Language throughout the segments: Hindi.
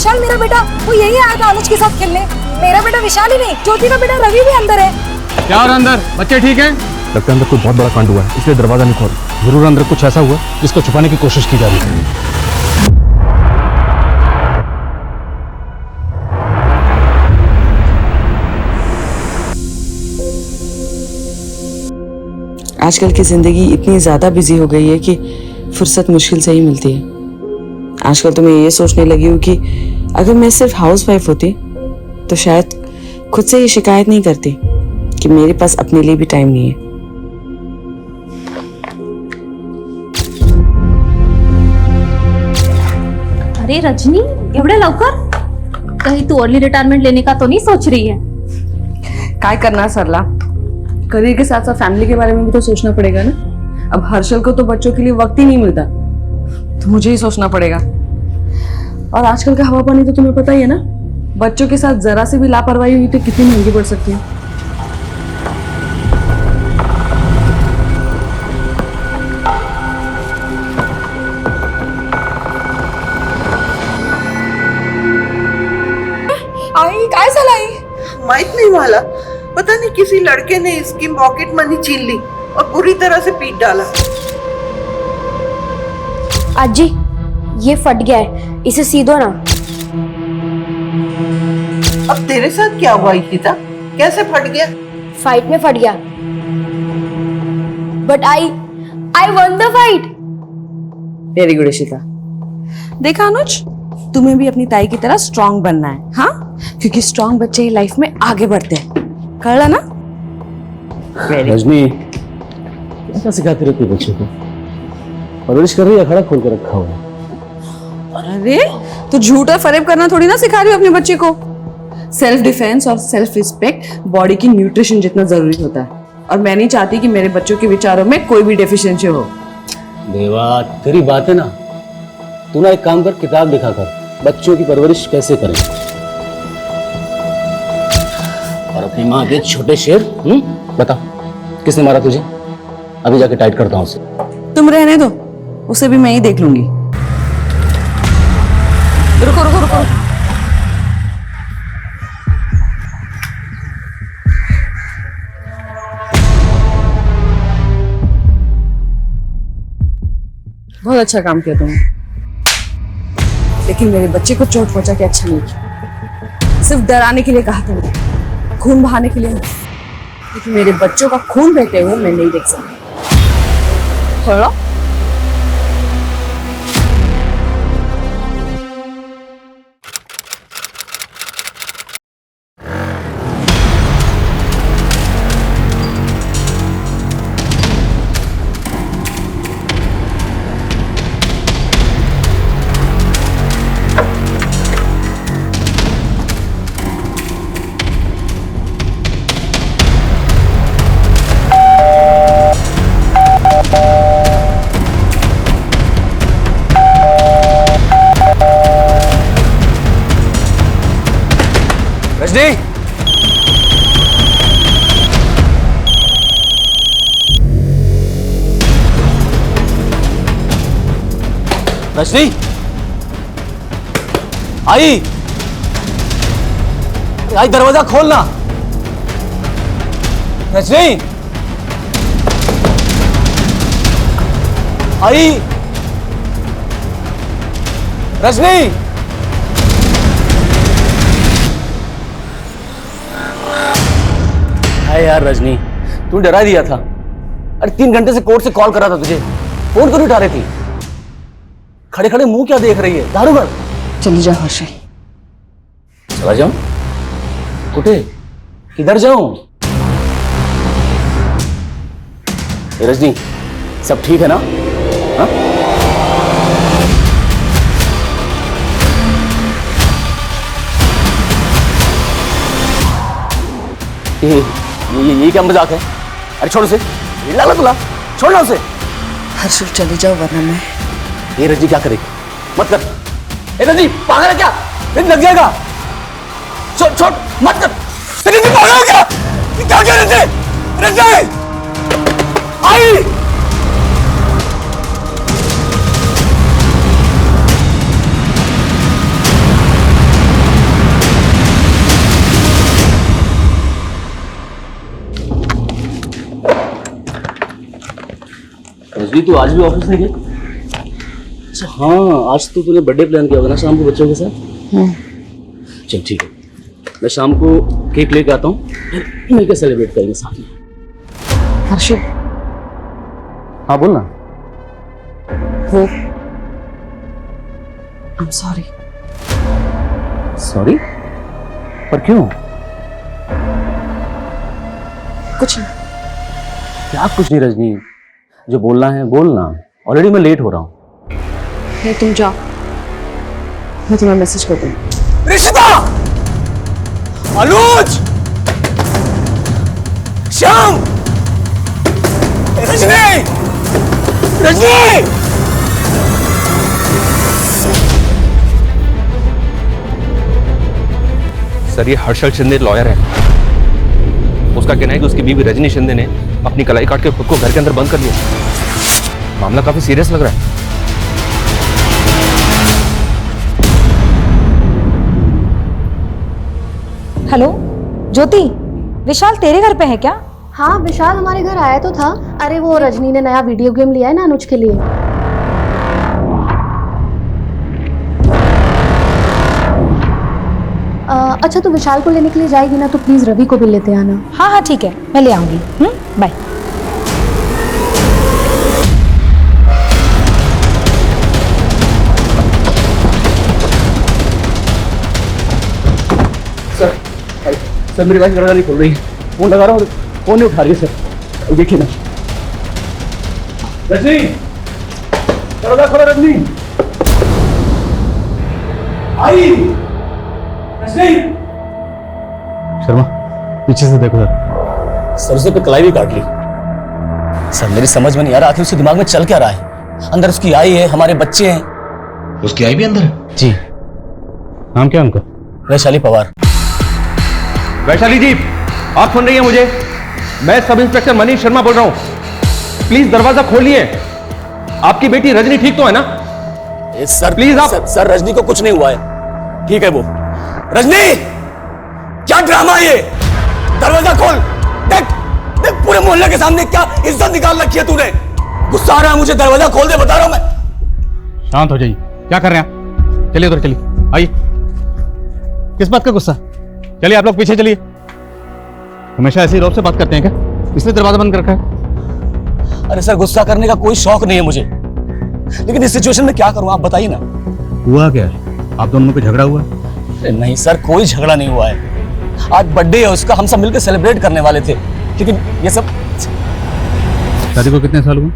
विशाल मेरा बेटा, वो यही आया था अनुज के साथ खेलने। मेरा बेटा विशाल ही नहीं, ज्योति का बेटा रवि भी अंदर है। क्या और अंदर बच्चे ठीक है? लगता है अंदर कोई बहुत बड़ा कांड हुआ है, इसलिए दरवाजा नहीं खोल। जरूर अंदर कुछ ऐसा हुआ जिसको छुपाने की कोशिश की जा रही है। आजकल की जिंदगी इतनी ज्यादा बिजी हो गई है कि फुर्सत मुश्किल से ही मिलती है। आजकल तो मैं ये सोचने लगी हूँ कि अगर मैं सिर्फ हाउस वाइफ होती तो शायद खुद से ये शिकायत नहीं करती कि मेरे पास अपने लिए भी टाइम नहीं है। अरे रजनी, एवढ्या लवकर? कहीं तू अर्ली रिटायरमेंट लेने का तो नहीं सोच रही है? काय करना सरला, करियर के साथ साथ फैमिली के बारे में भी तो सोचना पड़ेगा ना। अब हर्षल को तो बच्चों के लिए वक्त ही नहीं मिलता, तो मुझे ही सोचना पड़ेगा। और आजकल का हवा पानी तो तुम्हें पता ही है ना, बच्चों के साथ जरा से भी लापरवाही हुई तो कितनी महंगी पड़ सकती है। आई काय झालं आई? माहित नहीं वाला, पता नहीं किसी लड़के ने इसकी पॉकेट मनी छीन ली और पूरी तरह से पीट डाला। आजी, ये फट गया है, इसे सी दो ना। अब तेरे साथ क्या हुआ इशिता? कैसे फट गया? फाइट में फट गया। But I one the fight. Very good Ishita. देखा अनुज, तुम्हें भी अपनी ताई की तरह स्ट्रांग बनना है, हाँ? क्योंकि स्ट्रांग बच्चे ही लाइफ में आगे बढ़ते हैं। कळला ना? रजनी, क्या सिखाती रहती है बच्चों को? परवरिश कर रही है, खड़ा खोल कर रखा हुआ है। अरे तो झूठा फरेब करना थोड़ी ना सिखा रही हो अपने बच्चे को। सेल्फ डिफेंस और सेल्फ रिस्पेक्ट बॉडी की न्यूट्रिशन जितना जरूरी होता है, और मैं नहीं चाहती कि मेरे बच्चों के विचारों में कोई भी डेफिशिएंसी हो। देवा, तेरी बात है ना, तू ना एक काम कर, किताब लिखा कर, बच्चों की परवरिश कैसे करें। और अपनी माँ के छोटे शेर। बता, किसने मारा तुझे? अभी जाके टाइट करता हूँ उसे। तुम रहने दो, उसे भी मैं ही देख लूंगी। रुको रुको रुको, बहुत अच्छा काम किया तुमने, लेकिन मेरे बच्चे को चोट पहुंचा के अच्छा नहीं किया। सिर्फ डराने के लिए कहा तुमने, खून बहाने के लिए नहीं। लेकिन मेरे बच्चों का खून बहते हुए मैं नहीं देख सकती। थोड़ा रजनी, रजनी, आई आई, दरवाजा खोलना। रजनी, आई, रजनी। अरे यार रजनी, तू डरा दिया था। अरे 3 घंटे से कोर्ट से कॉल कर रहा था तुझे, फोन क्यों नहीं उठा रही थी? खड़े खड़े मुंह क्या देख रही है? दारूगढ़ चली जाओ हर्षल। चला जाऊं? कुठे? किधर जाऊं? रजनी, सब ठीक है ना? हाँ? ये क्या मजाक है? अरे छोड़ उसे, ये लाला तुला, छोड़ना उसे। हर्षल चले जाओ वरना मैं। ये रजनी क्या करेगी? मत कर। ए रजनी, पागल है क्या? लग जाएगा। छोड़ छोड़, मत कर। रजनी पागल है क्या? क्या कर रहे थे? रजनी, आई। रजनी तू आज भी ऑफिस नहीं गई? अच्छा हाँ, आज तो तूने बर्थडे प्लान किया होगा ना शाम को बच्चों के साथ? चल ठीक है, मैं शाम को केक लेके आता हूँ, मिलकर सेलिब्रेट करेंगे साथ में। हर्षित, हाँ बोल ना। वो आई एम सॉरी। सॉरी? पर क्यों? कुछ नहीं। क्या कुछ नहीं रजनी, जो बोलना है बोलना। ऑलरेडी मैं लेट हो रहा हूँ। नहीं तुम जाओ, मैं तुम्हें मैसेज कर दूंगी। रिश्ता, अनुज, श्याम, रजनी, रजनी। सर ये हर्षल शिंदे लॉयर है। उसका कहना है कि उसकी बीवी रजनी शिंदे ने अपनी कलाई काट के खुद को घर के अंदर बंद कर लिया। मामला काफी सीरियस लग रहा है। हेलो ज्योति, विशाल तेरे घर पे है क्या? हाँ विशाल हमारे घर आया तो था। अरे वो रजनी ने नया वीडियो गेम लिया है ना अनुज के लिए। अच्छा तो विशाल को लेने के लिए जाएगी ना, तो प्लीज रवि को भी लेते आना। हाँ हाँ ठीक है, मैं ले आऊंगी। बाय। सर मेरी वाइफ दरवाजा नहीं खोल रही है, फोन लगा रहा हूँ, फोन नहीं उठा रही है सर। देखिए ना। रजनी, दरवाजा खोलो रजनी। आई रजनी। शर्मा पीछे से देखो सर। सरसों पे कलाई भी काट ली। सर मेरी समझ में नहीं आ रहा आखिर उसके दिमाग में चल क्या रहा है। अंदर उसकी आई है, हमारे बच्चे हैं। उसकी आई भी अंदर है? जी। नाम क्या उनका? वैशाली पवार। वैशाली जी, आप सुन रही हैं मुझे? मैं सब इंस्पेक्टर मनीष शर्मा बोल रहा हूं। प्लीज दरवाजा खोलिए। आपकी बेटी रजनी ठीक तो है ना? सर प्लीज आप। सर रजनी को कुछ नहीं हुआ है, ठीक है वो। रजनी, क्या ड्रामा है ये? दरवाजा खोल। देख देख, पूरे मोहल्ले के सामने क्या इज्जत निकाल रखी है तूने। गुस्सा आ रहा है मुझे, दरवाजा खोल दे, बता रहा हूं मैं। शांत हो जाइए। क्या कर रहे हैं आप? चलिए उधर, चलिए आइए। किस बात का गुस्सा? चलिए आप लोग पीछे चलिए। हमेशा ऐसी रौब से बात करते हैं क्या? इसलिए दरवाजा बंद कर रखा है। अरे सर, गुस्सा करने का कोई शौक नहीं है मुझे, लेकिन इस सिचुएशन में क्या करूं आप बताइए ना। हुआ क्या है? आप दोनों में कोई झगड़ा हुआ? अरे नहीं सर, कोई झगड़ा नहीं हुआ है। आज बर्थडे है उसका, हम सब मिलकर सेलिब्रेट करने वाले थे, लेकिन ये सब। शादी को कितने साल हुए?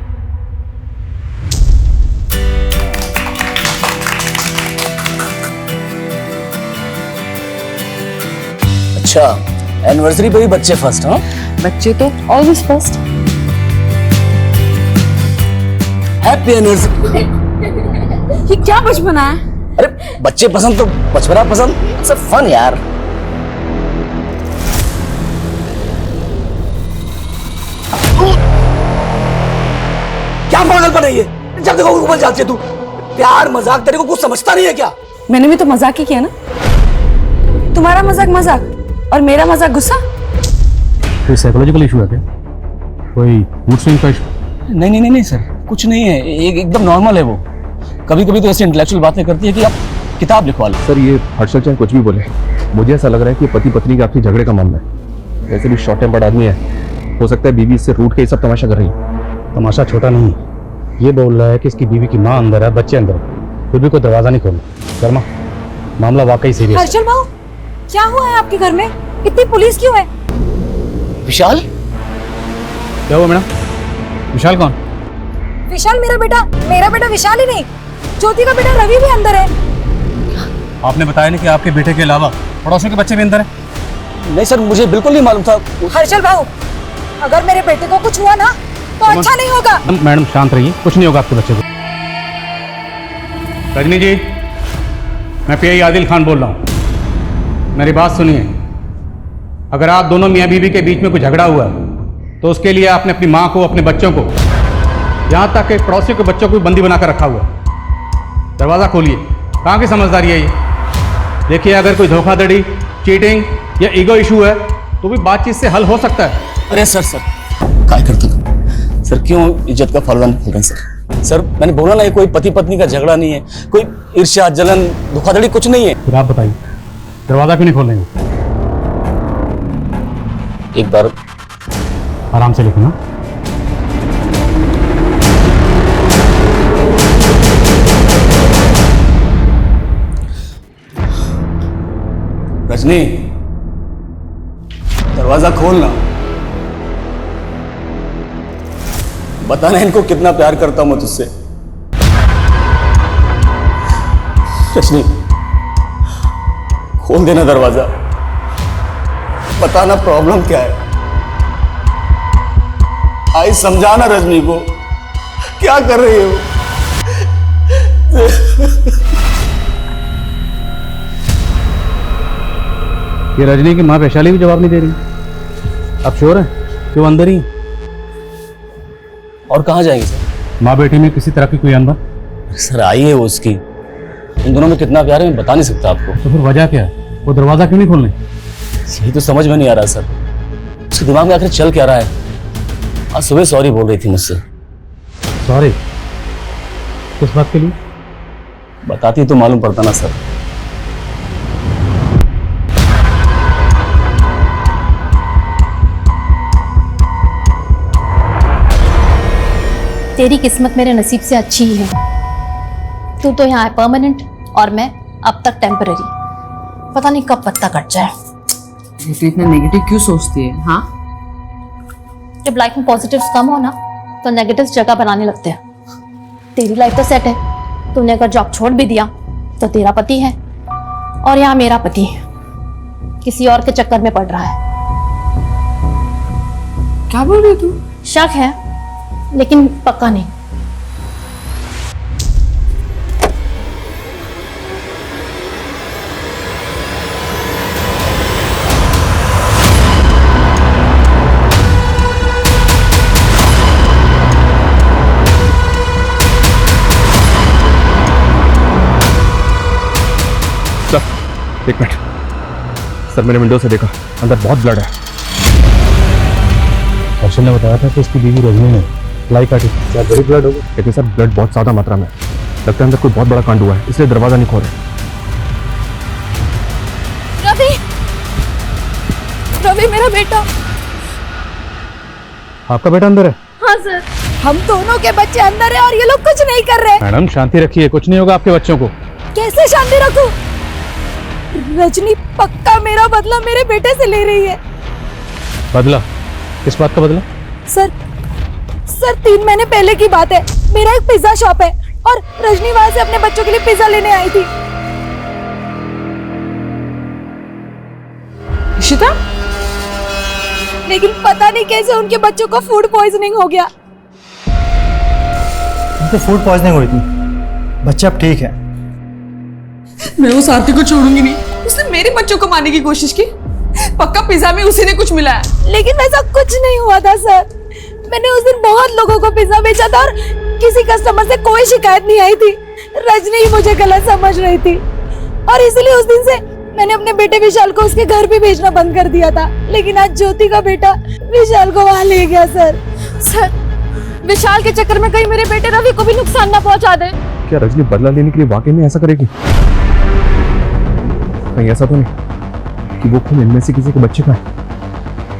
अच्छा, एनिवर्सरी पे भी बच्चे फर्स्ट? हाँ, बच्चे तो ऑलवेज फर्स्ट। Happy anniversary. ये क्या बचपना है? अरे बच्चे पसंद तो बचपना पसंद, सब फन यार। क्या पागलपन है ये? जब देखो ऊपर जाती है तू। प्यार मजाक तेरे को कुछ समझता नहीं है क्या? मैंने भी तो मजाक ही किया ना। तुम्हारा मजाक मजाक और मेरा मजाक गुस्सा। कोई साइकोलॉजिकल इशू है क्या? कोई मूड स्विंग का इशू? नहीं नहीं नहीं नहीं सर, कुछ नहीं है, एकदम नॉर्मल है वो। कभी कभी तो ऐसी इंटेलेक्चुअल बातें करती है कि आप किताब लिखवा लो। सर ये हर्षल चाहे कुछ भी बोले, मुझे ऐसा लग रहा है कि पति पत्नी का आपसी झगड़े का मामला है। वैसे भी शॉर्ट टेम्पर्ड आदमी है, हो सकता है बीवी इससे रूठ के ये सब तमाशा कर रही है। तमाशा छोटा नहीं है। ये बोल रहा है कि इसकी बीवी की माँ अंदर है, बच्चे अंदर है, फिर भी कोई दरवाजा नहीं खोला। शर्मा, मामला वाकई सीरियस है। हर्षल भाऊ, क्या हुआ है आपके घर में? इतनी पुलिस क्यों है? विशाल, क्या हुआ मैडम? विशाल कौन? विशाल मेरा बेटा विशाल ही नहीं, ज्योति का बेटा रवि भी अंदर है। आपने बताया नहीं कि आपके बेटे के अलावा पड़ोसियों के बच्चे भी अंदर हैं? नहीं सर, मुझे बिल्कुल नहीं मालूम था। हर्षल भाऊ, अगर मेरे बेटे को कुछ हुआ ना तो अच्छा नहीं होगा। मैडम शांत रहिए, कुछ नहीं होगा आपके बच्चे को। रजनी जी, मैं पीआई आदिल खान बोल रहा हूँ। मेरी बात सुनिए। अगर आप दोनों मियाँ बीवी के बीच में कोई झगड़ा हुआ तो उसके लिए आपने अपनी माँ को, अपने बच्चों को, यहाँ तक कि पड़ोसियों के बच्चों को भी बंदी बनाकर रखा हुआ। दरवाज़ा खोलिए। कहाँ की समझदारी है ये? देखिए, अगर कोई धोखाधड़ी, चीटिंग या ईगो इशू है तो भी बातचीत से हल हो सकता है। अरे सर, काय करता तू? सर क्यों इज्जत का फलदान बोल रहे हैं सर? सर मैंने बोला ना, ये कोई पति पत्नी का झगड़ा नहीं है, कोई ईर्ष्या जलन धोखाधड़ी कुछ नहीं है। फिर आप बताइए, दरवाजा क्यों नहीं खोल रहे? एक बार आराम से लिखो ना। रजनी, दरवाजा खोलना। बताना इनको कितना प्यार करता हूं मैं तुझसे। रजनी, खोल देना दरवाजा, बताना प्रॉब्लम क्या है। आई समझाना रजनी को, क्या कर रही हो? ये रजनी की माँ वैशाली भी जवाब नहीं दे रही। आप श्योर हैं कि वो अंदर ही है? और कहाँ जाएंगे सर? माँ बेटी में किसी तरह की कोई अनबन? सर आई है वो उसकी, इन दोनों में कितना प्यार है मैं बता नहीं सकता आपको। तो फिर वजह क्या है? वो दरवाजा क्यों नहीं खोल रहे? यही तो समझ में नहीं आ रहा सर, उसके दिमाग में आखिर चल क्या रहा है। आज सुबह सॉरी बोल रही थी मुझसे। सॉरी? किस बात के लिए? बताती तो मालूम पड़ता ना सर। तेरी किस्मत मेरे नसीब से अच्छी ही है। तू तो यहाँ है परमानेंट और मैं अब तक टेम्पररी। पता नहीं कब पत्ता कट जाए। ये तो इतना नेगेटिव क्यों सोचती है? हाँ, जब लाइफ में पॉजिटिव्स कम हो ना तो नेगेटिव्स जगह बनाने लगते हैं। तेरी लाइफ तो सेट है, तूने अगर जॉब छोड़ भी दिया तो तेरा पति है और यहाँ मेरा पति किसी और के चक्कर में पड़ रहा है। क्या बोल रही तू? शक है लेकिन पक्का नहीं। सर एक मिनट, सर मैंने विंडो से देखा, अंदर बहुत ब्लड है। हर्षल ने बताया था कि उसकी बीवी रजनी ने लाई काटी। क्या बड़ी ब्लड होगा? लेकिन सर ब्लड बहुत ज्यादा मात्रा में है, लगता है अंदर कोई बहुत बड़ा कांड हुआ है, इसलिए दरवाजा नहीं खोल रहे। रवि, रवि मेरा बेटा। आपका बेटा अंदर है? हाँ सर। हम दोनों के बच्चे अंदर है और ये लोग कुछ नहीं कर रहे। मैडम शांति रखिए, कुछ नहीं होगा आपके बच्चों को। कैसे शांति रखूं? रजनी पक्का मेरा बदला मेरे बेटे से ले रही है। बदला? किस बात का बदला? सर 3 महीने पहले की बात है। मेरा एक पिज्जा शॉप है और रजनी वहां से अपने बच्चों के लिए पिज्जा लेने आई थी। इशिता? लेकिन पता नहीं कैसे उनके बच्चों को फूड पॉइजनिंग हो गया। उनको फूड पॉइजनिंग हुई थी, बच्चा अब ठीक है। मैं उस आरती को छोड़ूंगी नहीं। उसने मेरे बच्चों को मारने की कोशिश की। पक्का पिज्जा में उसी ने कुछ मिलाया। लेकिन वैसा कुछ नहीं हुआ था सर। मैंने उस दिन बहुत लोगों को पिज्जा बेचा था और किसी कस्टमर से कोई शिकायत नहीं आई थी। रजनी ही मुझे गलत समझ रही थी और इसलिए उस दिन से मैंने अपने बेटे विशाल को उसके घर भी भेजना बंद कर दिया था। लेकिन आज ज्योति का बेटा विशाल को वहां ले गया सर। विशाल के चक्कर में कहीं मेरे बेटे रवि को भी नुकसान ना पहुंचा दे। क्या रजनी बदला लेने के लिए वाकई में ऐसा करेगी? कहीं ऐसा तो नहीं कि वो खुद इनमें से किसी के बच्चे का है?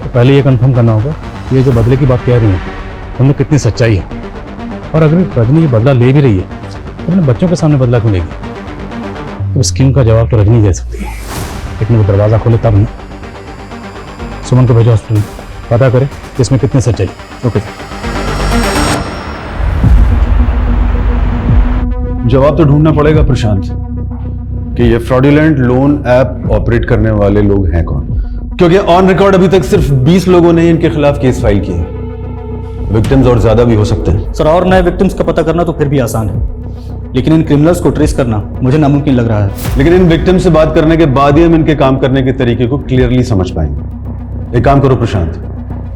तो पहले ये कंफर्म करना होगा कि ये जो बदले की बात कह रही है उनमें कितनी सच्चाई है। और अगर रजनी ये बदला ले भी रही है तो अपने बच्चों के सामने बदला क्यों लेगी? तो स्कीम का जवाब तो रजनी दे सकती है, लेकिन वो दरवाजा खोले तब नहीं। सुमन को भेजो हॉस्पिटल, पता करे कि इसमें कितनी सच्चाई। ओके। जवाब तो ढूंढना पड़ेगा प्रशांत कि ये फ्रॉडुलेंट लोन ऐप ऑपरेट करने वाले लोग हैं कौन, क्योंकि ऑन रिकॉर्ड अभी तक सिर्फ 20 लोगों ने इनके खिलाफ केस फाइल किए हैं। विक्टिम्स और ज्यादा भी हो सकते हैं। सर और नए विक्टिम्स का पता करना तो फिर भी आसान है, लेकिन इन क्रिमिनल्स को ट्रेस करना मुझे नामुमकिन लग रहा है। लेकिन इन विक्टिम से बात करने के बाद ही हम इनके काम करने के तरीके को क्लियरली समझ पाएंगे। एक काम करो प्रशांत,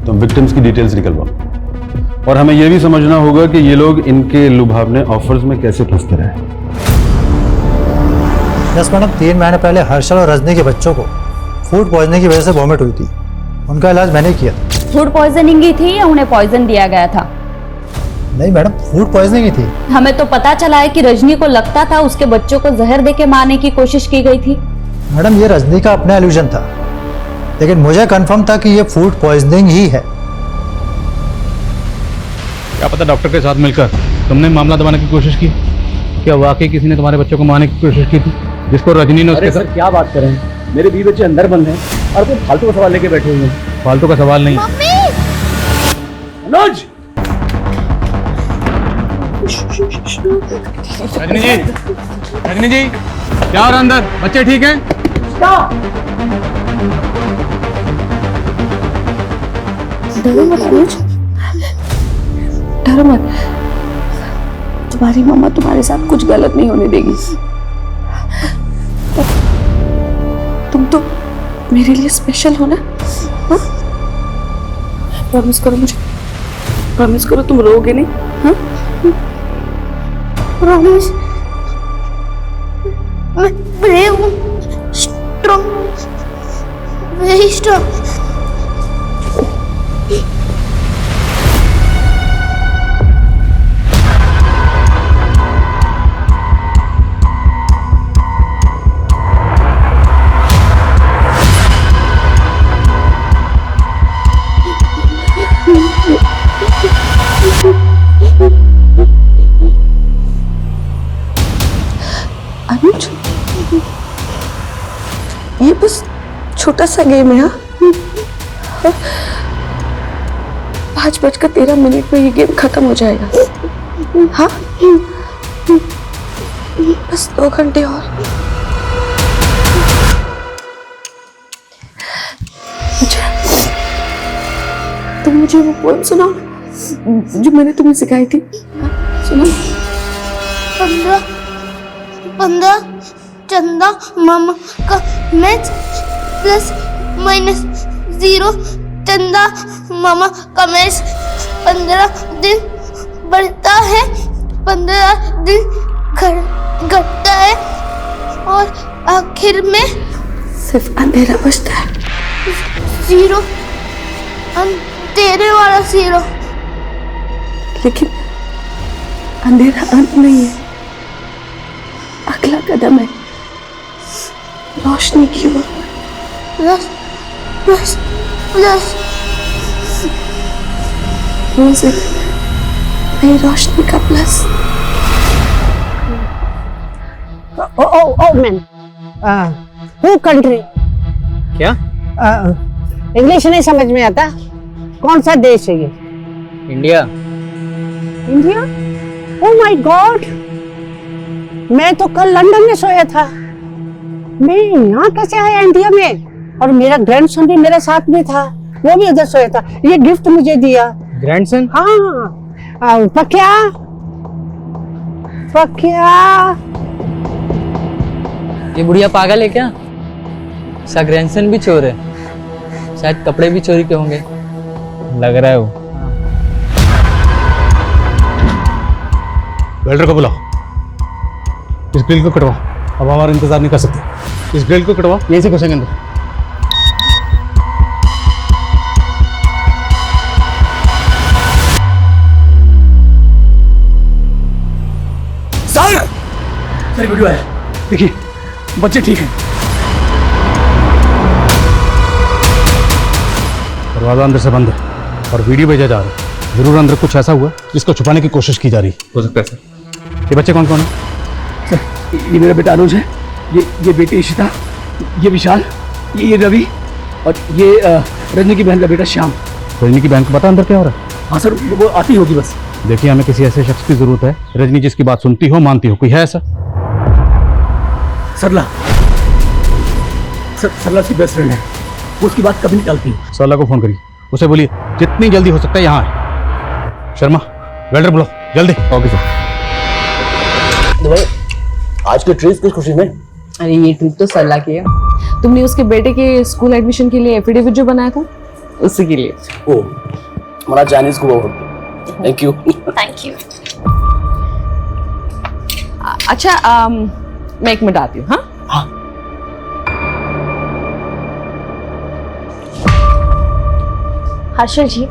तुम विक्टिम्स की डिटेल्स निकलवाओ और हमें यह भी समझना होगा कि ये लोग इनके लुभावने ऑफर्स में कैसे फंसते रहे। यस मैडम, 3 महीने पहले हर्षल और रजनी के बच्चों को फूड पॉइजनिंग की वजह से वॉमिट हुई थी। उनका इलाज मैंने किया। फूड पॉइजनिंग ही थी या उन्हें पॉइजन दिया गया था? नहीं मैडम, फूड पॉइजनिंग ही थी। हमें तो पता चला है कि रजनी को लगता था उसके बच्चों को जहर देके मारने की कोशिश की गई थी। मैडम ये रजनी का अपना एल्यूजन था, लेकिन मुझे कंफर्म था कि ये फूड पॉइजनिंग ही है। क्या पता डॉक्टर के साथ मिलकर तुमने मामला दबाने की कोशिश की? क्या वाकई किसी ने तुम्हारे बच्चों को मारने की कोशिश की थी, जिसको रजनी ने उसके साथ? क्या बात कर रहे हैं, मेरे 20 बच्चे अंदर बंद हैं और तुम फालतू का सवाल लेके बैठे हुए हैं। फालतू का सवाल नहीं। मनोज, रजनी जी, रजनी जी, क्या हो रहा अंदर? बच्चे ठीक हैं? डरो मत अनुज, डरो मत। तुम्हारी मम्मा तुम्हारे साथ कुछ गलत नहीं होने देगी। तुम तो मेरे लिए स्पेशल हो ना? हाँ? प्रॉमिस करो मुझे, प्रॉमिस करो तुम रोओगे नहीं। हाँ? प्रॉमिस, मैं ब्रेव हूँ, स्ट्रॉन्ग, वेरी स्ट्रॉन्ग। अनुज, ये बस छोटा सा गेम है। हाँ? 5:13 में ये गेम खत्म हो जाएगा। हाँ, बस 2 घंटे और। अच्छा, तुम मुझे वो पोएम सुनाओ जो मैंने तुम्हें सिखाई थी। हाँ? सुनाओ। 15 चंदा मामा का मैच प्लस माइनस 0 चंदा मामा का मैच 15 दिन बढ़ता है, 15 दिन घटता है और आखिर में सिर्फ अंधेरा बचता है। 0, अंधेरे वाला 0। लेकिन अंधेरा अंत नहीं है, अगला कदम है रोशनी की ओर। प्लस प्लस प्लस रोज एक नई रोशनी का plus. Oh man, who country? क्या? इंग्लिश नहीं समझ में आता, कौन सा देश है ये? India. India? Oh my God, मैं तो कल लंदन में सोया था, मैं यहाँ कैसे आया इंडिया में? और मेरा ग्रैंडसन भी मेरे साथ में था, वो भी उधर सोया था। ये गिफ्ट मुझे दिया। ग्रैंडसन? हाँ, पक्या पक्या। ये बुढ़िया पागल है क्या? इसका ग्रैंडसन भी चोर है, शायद कपड़े भी चोरी के होंगे। लग रहा है वो। वेल्डर को बुलाओ, इस ग्रिल को कटवाओ, अब हमारा इंतजार नहीं कर सकते। इस ग्रिल को कटवाओ, यहीं से घुसेंगे अंदर। सर वीडियो है, देखिए बच्चे ठीक हैं। दरवाजा अंदर से बंद है और वीडियो भेजा जा रहा है। जरूर अंदर कुछ ऐसा हुआ जिसको छुपाने की कोशिश की जा रही है। हो सकता है सर। ये बच्चे कौन कौन है? सर ये मेरा बेटा अनुज है, ये बेटी इशिता, ये विशाल, ये रवि और ये रजनी की बहन का बेटा श्याम। रजनी की बहन को पता अंदर क्या हो रहा है? हाँ सर, वो आती होगी बस। देखिए, हमें किसी ऐसे शख्स की जरूरत है, रजनी जिसकी बात सुनती हो, मानती हो। कोई है ऐसा? सरला, सरला उसकी बेस्ट फ्रेंड है, वो उसकी बात कभी नहीं टालती। सरला को फोन करिए, उसे बोलिए जितनी जल्दी हो सकता है यहाँ आए। शर्मा, वेल्डर बुलाओ जल्दी। Okay sir. तो भाई आज के ट्रिप किस खुशी में? अरे ये ट्रिप तो सरला की है। तुमने उसके बेटे के स्कूल एडमिशन के लिए एफिडेविट जो बनाया था, उसी के लिए। ओ, हमारा चाइनीज को बहुत थैंक यू। Thank you. अच्छा, मैं 1 मिनट आती हूँ। हाँ हाँ। हर्षल जी,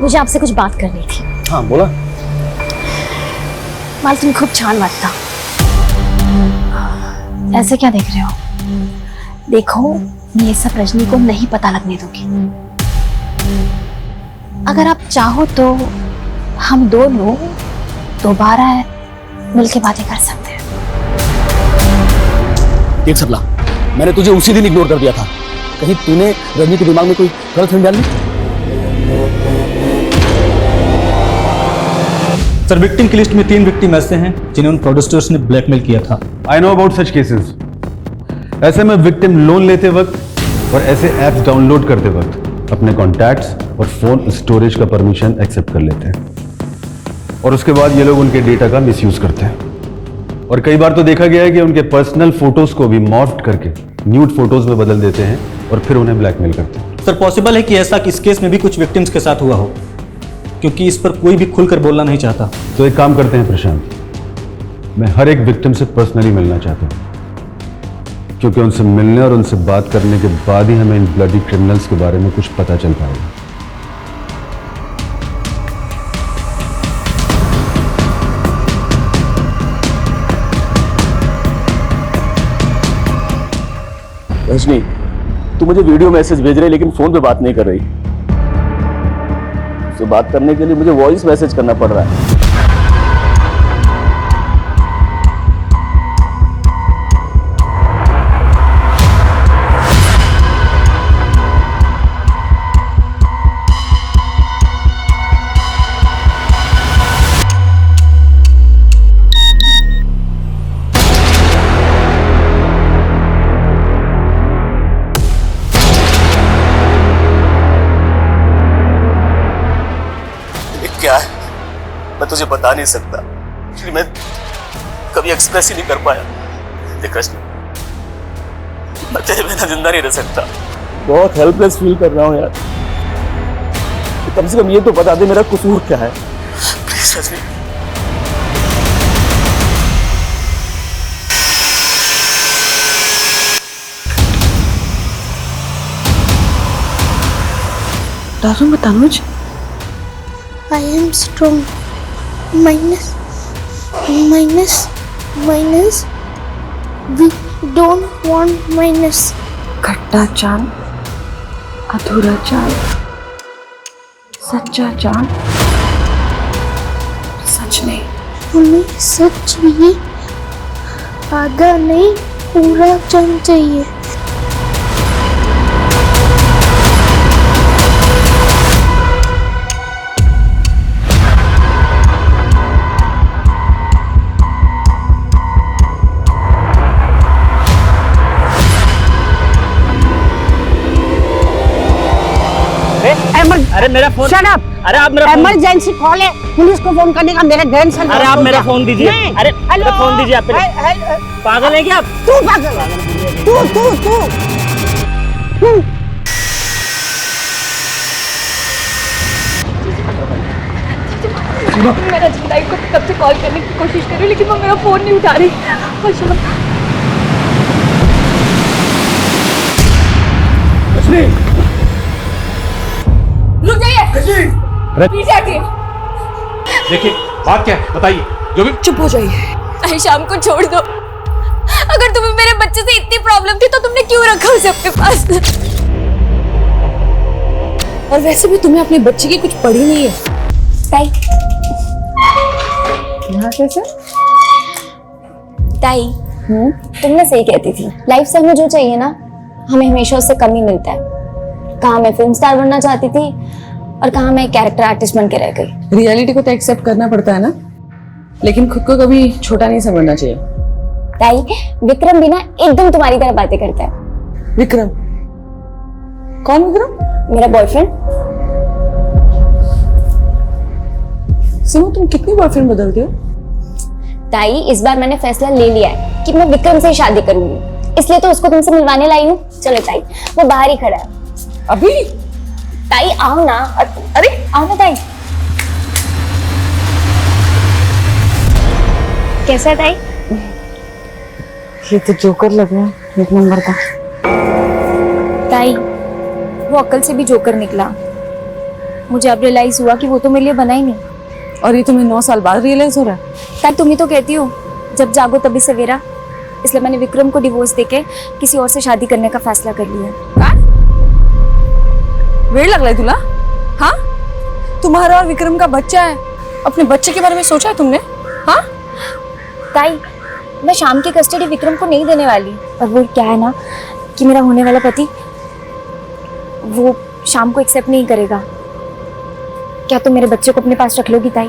मुझे आपसे कुछ बात करनी थी। हाँ बोला। मला तुम्ही खूप छान वाटता। ऐसे क्या देख रहे हो? देखो, मैं ये सब रजनी को नहीं पता लगने दूंगी। अगर आप चाहो तो हम दोनों दोबारा मिलके बातें कर सकते हैं। देख सबला, मैंने तुझे उसी दिन इग्नोर कर दिया था। कहीं तूने रजनी के दिमाग में कोई गलतफहमी डाल ली? सर, विक्टिम की लिस्ट में 3 विक्टिम ऐसे हैं जिन्हें उन फ्रॉडस्टर्स ने ब्लैकमेल किया था। I know about such cases. ऐसे में विक्टिम लोन लेते वक्त और ऐसे ऐप्स डाउनलोड करते वक्त अपने कॉन्टैक्ट्स और फोन स्टोरेज का परमिशन एक्सेप्ट कर लेते हैं और उसके बाद ये लोग उनके डेटा का मिसयूज करते हैं। और कई बार तो देखा गया है कि उनके पर्सनल फोटोज को भी मॉर्फ करके न्यूड फोटोज में बदल देते हैं और फिर उन्हें ब्लैकमेल करते हैं। सर, पॉसिबल है कि ऐसा इस केस में भी कुछ विक्टिम्स के साथ हुआ हो, क्योंकि इस पर कोई भी खुलकर बोलना नहीं चाहता। तो एक काम करते हैं प्रशांत, मैं हर एक विक्टिम से पर्सनली मिलना चाहता हूँ, क्योंकि उनसे मिलने और उनसे बात करने के बाद ही हमें इन ब्लडी क्रिमिनल्स के बारे में कुछ पता चल पाएगा। रजनी, तू मुझे वीडियो मैसेज भेज रही लेकिन फोन पे बात नहीं कर रही। उससे बात करने के लिए मुझे वॉइस मैसेज करना पड़ रहा है। क्या है मैं तुझे बता नहीं सकता, क्योंकि मैं कभी एक्सप्रेस ही नहीं कर पाया। देख रजनी, मैं तेरे बिना जिंदा नहीं रह सकता। बहुत हेल्पलेस फील कर रहा हूँ यार। कम से कम ये तो बता दे मेरा कसूर क्या है। प्लीज रजनी। दारू बता मुझे। I am strong. Minus. We don't want minus. खट्टा चांद, अधूरा चांद, सच्चा चांद, सच नहीं। हमें सच चाहिए, आधा नहीं पूरा चांद चाहिए। अरे मेरा फोन। Shut up. अरे आप मेरा इमरजेंसी कॉल है, पुलिस को फोन करने का मेरा ग्रैंडसन। अरे आप मेरा फोन दीजिए। अरे हेलो, फोन दीजिए आप। पागल है क्या आप? तू पागल, तू मैं रजनी ताई को कब से कॉल करने की कोशिश कर रही हूँ, लेकिन वो मेरा फोन नहीं उठा रही। रुक जाइए। पीछे हटिए। देखिए, बात क्या है बताइए। जो भी चुप हो जाइए। शाम को छोड़ दो। अगर तुम्हें मेरे बच्चे से इतनी प्रॉब्लम थी तो तुमने क्यों रखा उसे अपने पास? और वैसे भी तुम्हें अपने बच्चे की कुछ पड़ी नहीं है। ताई, यहाँ कैसे? ताई, तुमने सही कहती थी। लाइफ से हमें जो चाहिए ना, हमें हमेशा उससे कम ही मिलता है। कहाँ मैं फिल्म स्टार बनना चाहती थी और कहाँ मैं कैरेक्टर आर्टिस्ट बन के रह गई। रियलिटी को तो एक्सेप्ट करना पड़ता है ना, लेकिन खुद को कभी छोटा नहीं समझना चाहिए। ताई, विक्रम भी ना एकदम तुम्हारी तरह बातें करता है। विक्रम? कौन विक्रम? मेरा बॉयफ्रेंड। सिमो, तुम कितनी बॉयफ्रेंड बदलती हो? ताई, इस बार मैंने फैसला ले लिया है कि मैं विक्रम से ही शादी करूंगी, इसलिए तो उसको तुमसे मिलवाने लाई हूँ। चलो ताई, वो बाहर ही खड़ा है। अभी? ताई आओ ना। अरे आओ ना ताई। कैसा है ताई? ये तो जोकर लग रहा है, एक नंबर का। ताई, वो अक्ल से भी जोकर निकला। मुझे अब रियलाइज हुआ कि वो तो मेरे लिए बना ही नहीं। और ये तुम्हें 9 साल बाद रियलाइज हो रहा है? ताई तुम ही तो कहती हो जब जागो तभी सवेरा, इसलिए मैंने विक्रम को डिवोर्स देके किसी और से शादी करने का फैसला कर लिया। काय? वेड़ लग रहा है तुला? हाँ, तुम्हारा और विक्रम का बच्चा है, अपने बच्चे के बारे में सोचा है तुमने? हाँ ताई, मैं शाम की कस्टडी विक्रम को नहीं देने वाली। और वो क्या है ना कि मेरा होने वाला पति वो शाम को एक्सेप्ट नहीं करेगा। क्या तुम मेरे बच्चे को अपने पास रख लोगी ताई?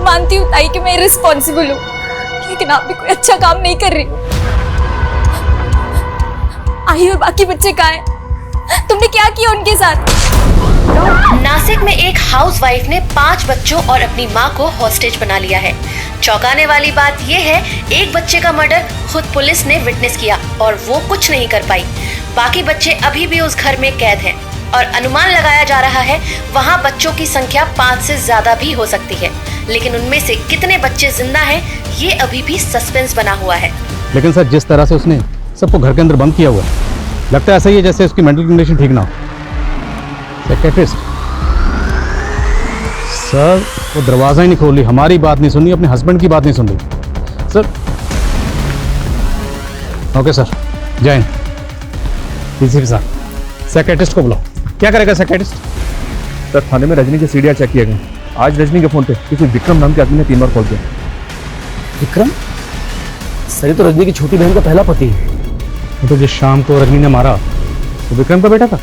मानती हूँ ताई कि मैं इररिस्पॉन्सिबल हूँ, लेकिन आप भी कोई अच्छा काम नहीं कर रही हो। आई और बाकी बच्चे कहाँ हैं? तुमने क्या किया उनके साथ? नासिक में एक हाउसवाइफ ने 5 बच्चों और अपनी मां को हॉस्टेज बना लिया है। चौंकाने वाली बात यह है, एक बच्चे का मर्डर खुद पुलिस ने विटनेस किया और वो कुछ नहीं कर पाई। बाकी बच्चे अभी भी उस घर में कैद हैं और अनुमान लगाया जा रहा है वहां बच्चों की संख्या 5 से ज्यादा भी हो सकती है, लेकिन उनमें से कितने बच्चे जिंदा हैं ये अभी भी सस्पेंस बना हुआ है। लेकिन सर, जिस तरह से उसने सबको घर के अंदर बंद किया हुआ है, लगता है ऐसा ही है जैसे उसकी मेंटल कंडीशन ठीक ना हो। साइकियाट्रिस्ट सर, वो दरवाज़ा ही नहीं खोल रही, हमारी बात नहीं सुन रही, अपने हस्बैंड की बात नहीं सुन रही सर। ओके सर, जय हिंद। डीसीपी साहब, साइकियाट्रिस्ट को बुलाओ। क्या करेगा साइकियाट्रिस्ट? सर, थाने में रजनी के सीढ़ियाँ चेक किए गए। आज रजनी के फोन पे किसी विक्रम नाम के आदमी ने 3 बार कॉल किया। विक्रम? सर, ये तो रजनी की छोटी बहन का पहला पति है। तो जिस शाम को रजनी ने मारा वो विक्रम का बेटा था?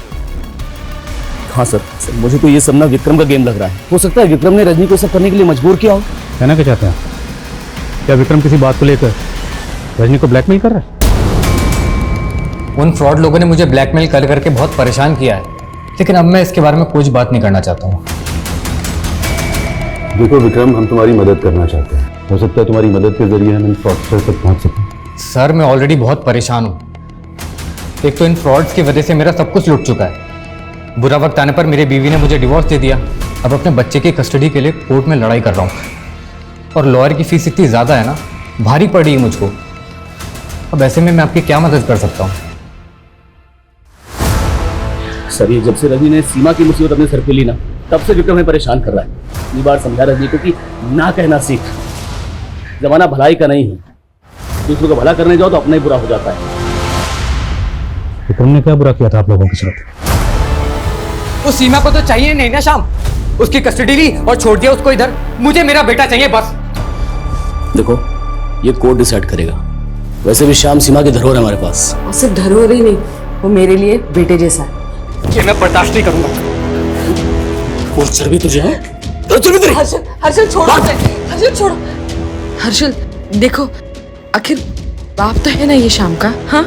हाँ सर, मुझे तो ये सब ना विक्रम का गेम लग रहा है। हो सकता है विक्रम ने रजनी को सब करने के लिए मजबूर किया हो। कहना क्या चाहते हैं? क्या विक्रम किसी बात को लेकर रजनी को ब्लैकमेल कर रहा है? उन फ्रॉड लोगों ने मुझे ब्लैकमेल कर करके बहुत परेशान किया है, लेकिन अब मैं इसके बारे में कुछ बात नहीं करना चाहता हूँ। देखो विक्रम, हम तुम्हारी मदद करना चाहते हैं। हो सकता है तुम्हारी मदद के जरिए हम इन फ्रॉडस्टर तक पहुंच सकें। सर, मैं ऑलरेडी बहुत परेशान हूँ। एक तो इन फ्रॉड्स की वजह से मेरा सब कुछ लुट चुका है। बुरा वक्त आने पर मेरी बीवी ने मुझे डिवोर्स दे दिया। अब अपने बच्चे की कस्टडी के लिए कोर्ट में लड़ाई कर रहा हूँ और लॉयर की फीस इतनी ज़्यादा है ना, भारी पड़ रही है मुझको। अब ऐसे में मैं आपकी क्या मदद कर सकता हूँ? सर, ये जब से रजनी ने सीमा की मुसीबत अपने सर पे ली ना, तब से विक्रम हमें परेशान कर रहा है। इतनी बार समझा रजनी को कि ना कहना सीख। जमाना भलाई का नहीं है, दूसरों का भला करने जाओ तो अपना ही बुरा हो जाता है। विक्रम ने क्या बुरा किया था आप लोगों के साथ? उस सीमा को तो चाहिए नहीं ना शाम, उसकी कस्टडी ली और छोड़ दिया उसको इधर। मुझे मेरा बेटा चाहिए बस। देखो, ये कोर्ट डिसाइड करेगा। वैसे भी शाम सीमा की धरोहर है हमारे पास। और सिर्फ धरोहर ही नहीं, वो मेरे लिए बेटे जैसा है। ये मैं बर्दाश्त नहीं करूंगा। और चर्बी तुझे है? हर्षल, हर्षल छोड़ो, हर्षल छोड़ो। हर्षल देखो, आखिर बाप तो है ना ये शाम का। हाँ,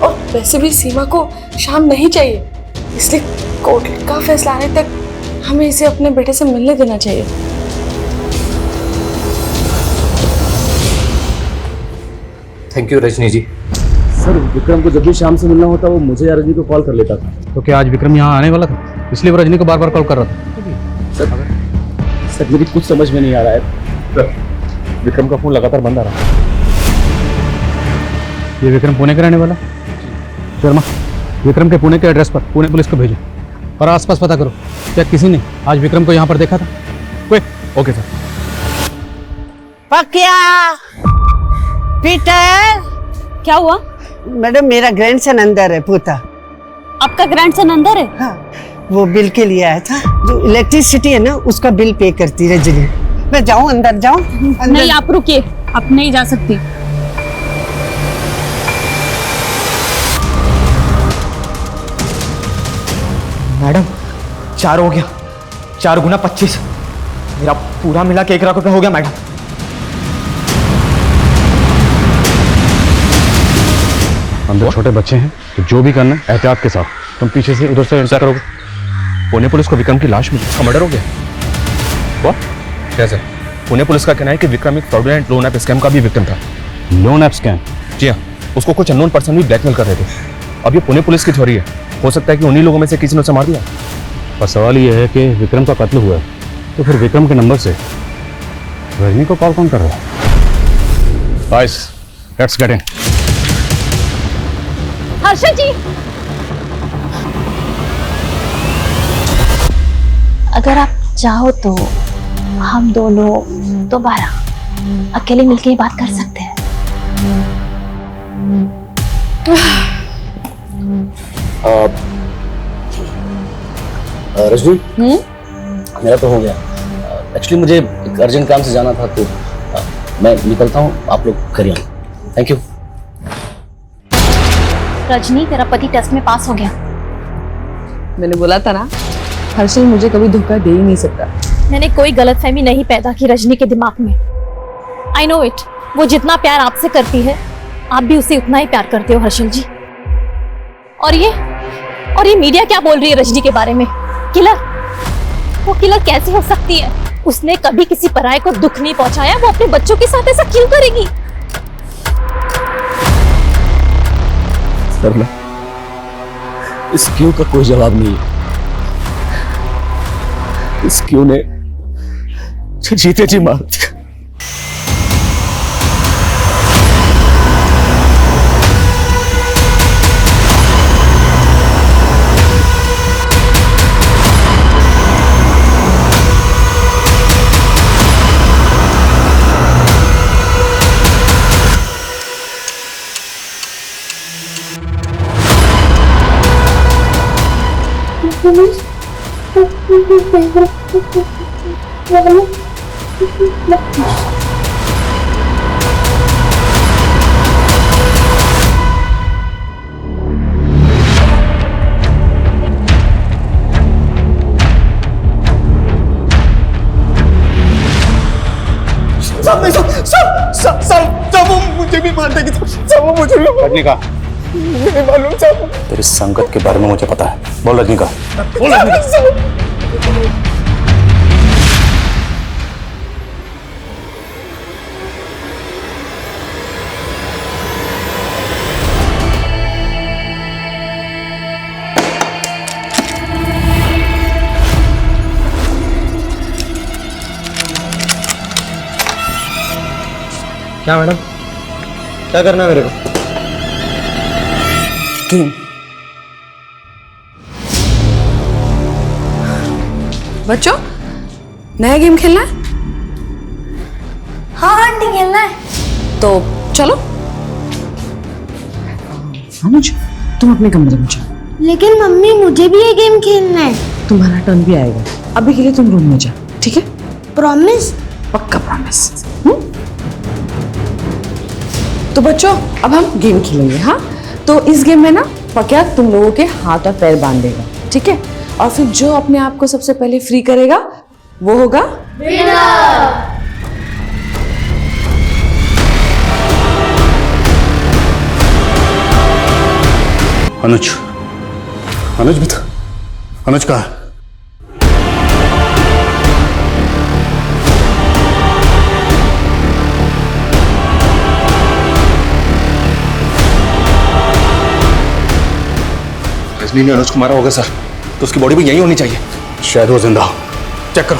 और वैसे भी सीमा को शाम नहीं चाहिए, इसलिए कोर्ट का फैसला आने तक हमें इसे अपने बेटे से मिलने देना चाहिए। Thank you Rajni ji. Sir, Vikram को जब भी शाम से मिलना होता वो मुझे या रजनी को कॉल कर लेता था। तो क्या आज विक्रम यहाँ आने वाला था, इसलिए वो रजनी को बार बार कॉल कर रहा था? सर, मेरी कुछ समझ में नहीं आ रहा है। सर, विक्रम का फोन लगातार बंद आ रहा है। ये विक्रम पुणे का रहने वाला? शर्मा, विक्रम के पुणे के एड्रेस पर पुणे पुलिस को भेजो और आसपास पता करो क्या किसी ने आज विक्रम को यहाँ पर देखा था। Quick. Okay sir. Pakya, Peter. क्या हुआ? मैडम, मेरा ग्रैंडसन अंदर है। पूता, आपका ग्रैंडसन अंदर है? हाँ, वो बिल के लिए आया था। जो इलेक्ट्रिसिटी है ना, उसका बिल पे करती रजनी। मैं जाऊं अंदर? जाऊं अंदर? नहीं, आप रुकिए, आप नहीं जा सकती। मैडम, 4 हो गया। 4 गुना 25, मेरा पूरा मिला के 1 लाख रुपए हो गया मैडम। अंदर छोटे बच्चे हैं, तो जो भी करना है एहतियात के साथ। तुम पीछे से उधर से एंटर करोगे। पुणे पुलिस को विक्रम की लाश मिली, उसका मर्डर हो गया। What? कैसे? पुणे पुलिस का कहना है कि विक्रम एक फ्रॉडुलेंट लोन ऐप स्कैम का भी विक्टिम था। Loan app scam? जी हाँ, उसको कुछ अननोन पर्सन भी ब्लैकमेल कर रहे थे। अब ये पुणे पुलिस की थ्योरी है, हो सकता है कि उन्हीं लोगों में से किसी ने उसे मार दिया। पर सवाल ये है कि विक्रम का कत्ल हुआ है, तो फिर विक्रम के नंबर से रजनी को कॉल कौन कर रहा है? Guys, let's get in. Harshal ji, अगर आप चाहो तो हम दोनों दोबारा अकेले मिलके ही बात कर सकते हैं। रजनी, मेरा तो हो गया। एक्चुअली मुझे एक अर्जेंट काम से जाना था, तो मैं निकलता हूँ, आप लोग करिए। Thank you. रजनी, तेरा पति टेस्ट में पास हो गया। मैंने बोला था ना, हर्षल मुझे कभी धोखा दे ही नहीं सकता। मैंने कोई गलतफहमी नहीं पैदा की रजनी के दिमाग में। आई नो इट, वो जितना प्यार आपसे करती है, आप भी उसे उतना ही प्यार करते हो हर्षल जी। और ये मीडिया क्या बोल रही है रजनी के बारे में? किलर? वो किलर कैसी हो सकती है? उसने कभी किसी पराये को दुख नहीं पहुंचाया, वो अपने बच्चों के साथ ऐसा क्यों करेगी? सरला, इस क्यों का कोई जवाब नहीं है। इस क्यों ने जीते जी मार दिया। सब वो मुझे भी मार देगी, सब वो मुझे भी रजनीकांत, नहीं मालूम सब। तेरी संगत के बारे में मुझे पता है। बोल रजनीकांत, बोल रजनीकांत। क्या मैडम, क्या करना है मेरे को? बच्चों, नया गेम खेलना है? हाँ आंटी, खेलना है। तो चलो। अनुज, तुम अपने कमरे में जाओ। लेकिन मम्मी, मुझे भी ये गेम खेलना है। तुम्हारा टर्न भी आएगा। अभी के लिए तुम रूम में जाओ, ठीक है? प्रॉमिस? पक्का प्रॉमिस। तो बच्चों, अब हम गेम खेलेंगे। हाँ, तो इस गेम में ना पक्या तुम लोगों के हाथ और पैर बांध देगा, ठीक है? और फिर जो अपने आप को सबसे पहले फ्री करेगा वो होगा विनर। अनुज, अनुज भी था। अनुज कहाँ है? रजनी ने अनुज को मारा होगा सर, तो उसकी बॉडी भी यहीं होनी चाहिए। शायद वो जिंदा हो। चेक करो।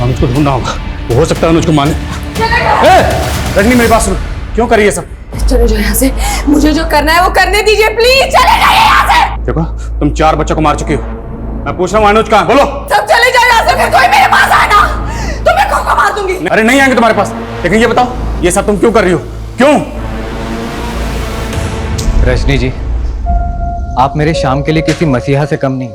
अनुज को ढूंढना होगा, वो हो सकता है अनुज को माने। रजनी, मेरी बात सुनो, क्यों करी ये सब? चले जाओ यहाँ से, मुझे जो करना है वो करने दीजिए, प्लीज चले जाइए यहाँ से। देखो, तुम 4 बच्चों को मार चुकी हो। मैं पूछ रहा हूँ अनुज कहाँ? बोलो। सब चले जाओ यहाँ से, फिर कोई मेरे पास आए ना, तुम्हें खोखा मार दूंगी। अरे नहीं आएंगे तुम्हारे पास। लेकिन ये बताओ, ये सब तुम क्यों कर रही हो? क्यों? रजनी जी, आप मेरे शाम के लिए किसी मसीहा से कम नहीं।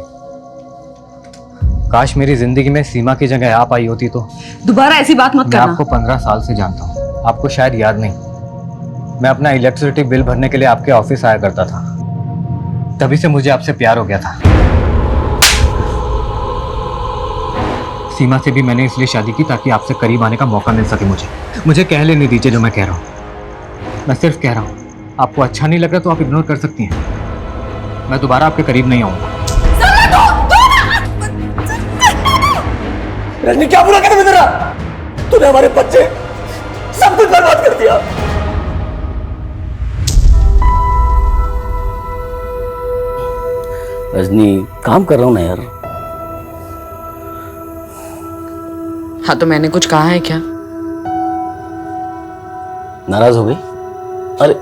काश मेरी जिंदगी में सीमा की जगह आप आई होती तो। दोबारा ऐसी बात मत मैं करना। आपको 15 साल से जानता हूँ, आपको शायद याद नहीं। मैं अपना इलेक्ट्रिसिटी बिल भरने के लिए आपके ऑफिस आया करता था, तभी से मुझे आपसे प्यार हो गया था। सीमा से भी मैंने इसलिए शादी की ताकि आपसे करीब आने का मौका मिल सके। मुझे कह लेने दीजिए जो मैं कह रहा हूँ। मैं सिर्फ कह रहा हूँ, आपको अच्छा नहीं लग रहा तो आप इग्नोर कर सकती हैं। मैं दोबारा आपके करीब नहीं आऊंगा। रजनी, क्या बुरा कर तेरा? तूने हमारे बच्चे सब कुछ बर्बाद कर दिया। रजनी, काम कर रहा हूं ना यार। हाँ तो मैंने कुछ कहा है क्या? नाराज हो गई? अरे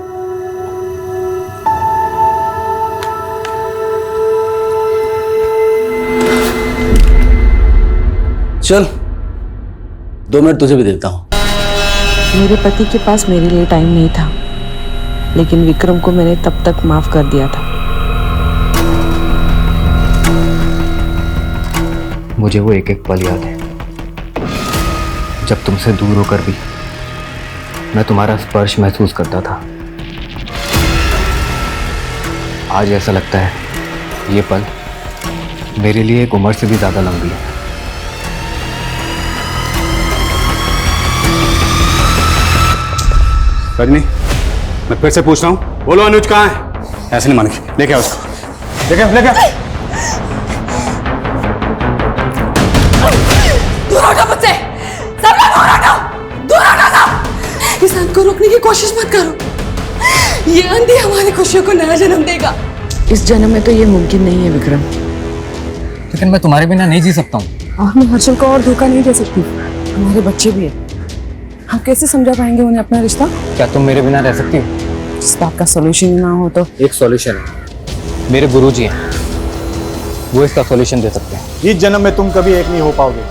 चल 2 मिनट तुझे भी देता हूं। मेरे पति के पास मेरे लिए टाइम नहीं था, लेकिन विक्रम को मैंने तब तक माफ कर दिया था। मुझे वो एक एक पल याद है जब तुमसे दूर होकर भी मैं तुम्हारा स्पर्श महसूस करता था। आज ऐसा लगता है ये पल मेरे लिए एक उम्र से भी ज्यादा लंबी है। रजनी, मैं फिर से पूछ रहा हूँ, बोलो अनुज कहाँ है? ऐसे नहीं मानेगी, लेके आओ उसको, लेके आओ। दूर हटो मुझसे, सब लोग दूर हटो, दूर हटो सब। इस अंत को रोकने की कोशिश मत करो, ये अंधी हमारी खुशियों को नया जन्म देगा। इस जन्म में तो ये मुमकिन नहीं है विक्रम। लेकिन मैं तुम्हारे बिना नहीं जी सकता हूँ। और मैं हर्षल को और धोखा नहीं दे सकती, हमारे बच्चे भी है। हम कैसे समझा पाएंगे उन्हें अपना रिश्ता? क्या तुम मेरे बिना रह सकती हो? जिस बात का सॉल्यूशन ना हो तो एक सॉल्यूशन है, मेरे गुरुजी हैं, वो इसका सॉल्यूशन दे सकते हैं। इस जन्म में तुम कभी एक नहीं हो पाओगे,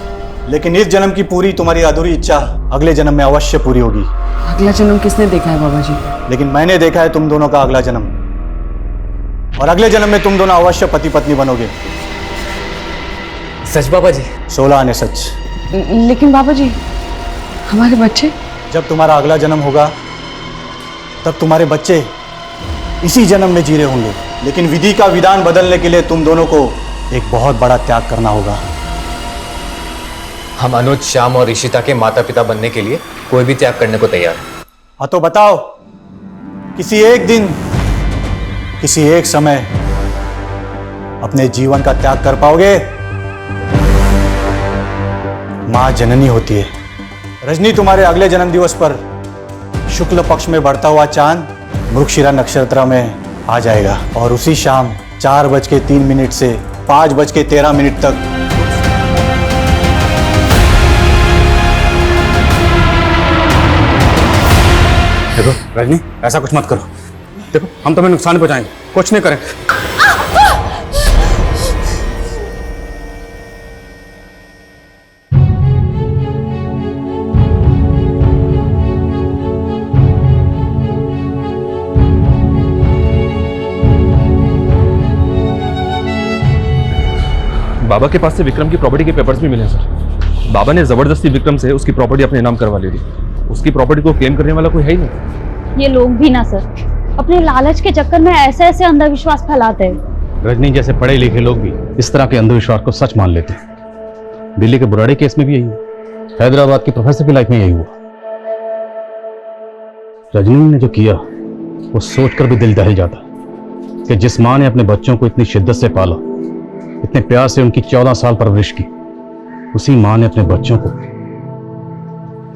लेकिन इस जन्म की पूरी तुम्हारी अधूरी इच्छा अगले जन्म में अवश्य पूरी होगी। अगला जन्म किसने देखा है बाबा जी? लेकिन मैंने देखा है तुम दोनों का अगला जन्म, और अगले जन्म में तुम दोनों अवश्य पति पत्नी बनोगे। सच बाबा जी? 16 आने सच। लेकिन बाबा जी हमारे बच्चे? जब तुम्हारा अगला जन्म होगा तब तुम्हारे बच्चे इसी जन्म में जी रहे होंगे, लेकिन विधि का विधान बदलने के लिए तुम दोनों को एक बहुत बड़ा त्याग करना होगा। हम अनुज, श्याम और ऋषिता के माता पिता बनने के लिए कोई भी त्याग करने को तैयार है। हाँ तो बताओ, किसी एक दिन, किसी एक समय अपने जीवन का त्याग कर पाओगे? मां जननी होती है। रजनी, तुम्हारे अगले जन्म दिवस पर शुक्ल पक्ष में बढ़ता हुआ चांद मृगशिरा नक्षत्र में आ जाएगा, और उसी शाम 4:03 से 5:13 तक देखो रजनी, ऐसा कुछ मत करो। देखो हम तुम्हें नुकसान पहुंचाएंगे, कुछ नहीं करें। बाबा के पास से विक्रम की प्रॉपर्टी के पेपर्स भी मिले हैं सर। बाबा ने जबरदस्ती विक्रम से उसकी प्रॉपर्टी अपने नाम करवा ली थी। उसकी प्रॉपर्टी को क्लेम करने वाला कोई है ही नहीं। ये लोग भी ना सर, अपने लालच के चक्कर में ऐसे ऐसे अंधविश्वास फैलाते हैं। रजनी जैसे पढ़े लिखे लोग भी इस तरह के अंधविश्वास को सच मान लेते हैं। दिल्ली के बुराड़ी केस में भी यही हुआ, हैदराबाद की प्रोफेसर की लाइफ में यही हुआ। रजनी ने जो किया वो सोचकर भी दिल दहल जाता कि जिस मां ने अपने बच्चों को इतनी शिद्दत से पाला, इतने प्यार से उनकी 14 साल परवरिश की, उसी मां ने अपने बच्चों को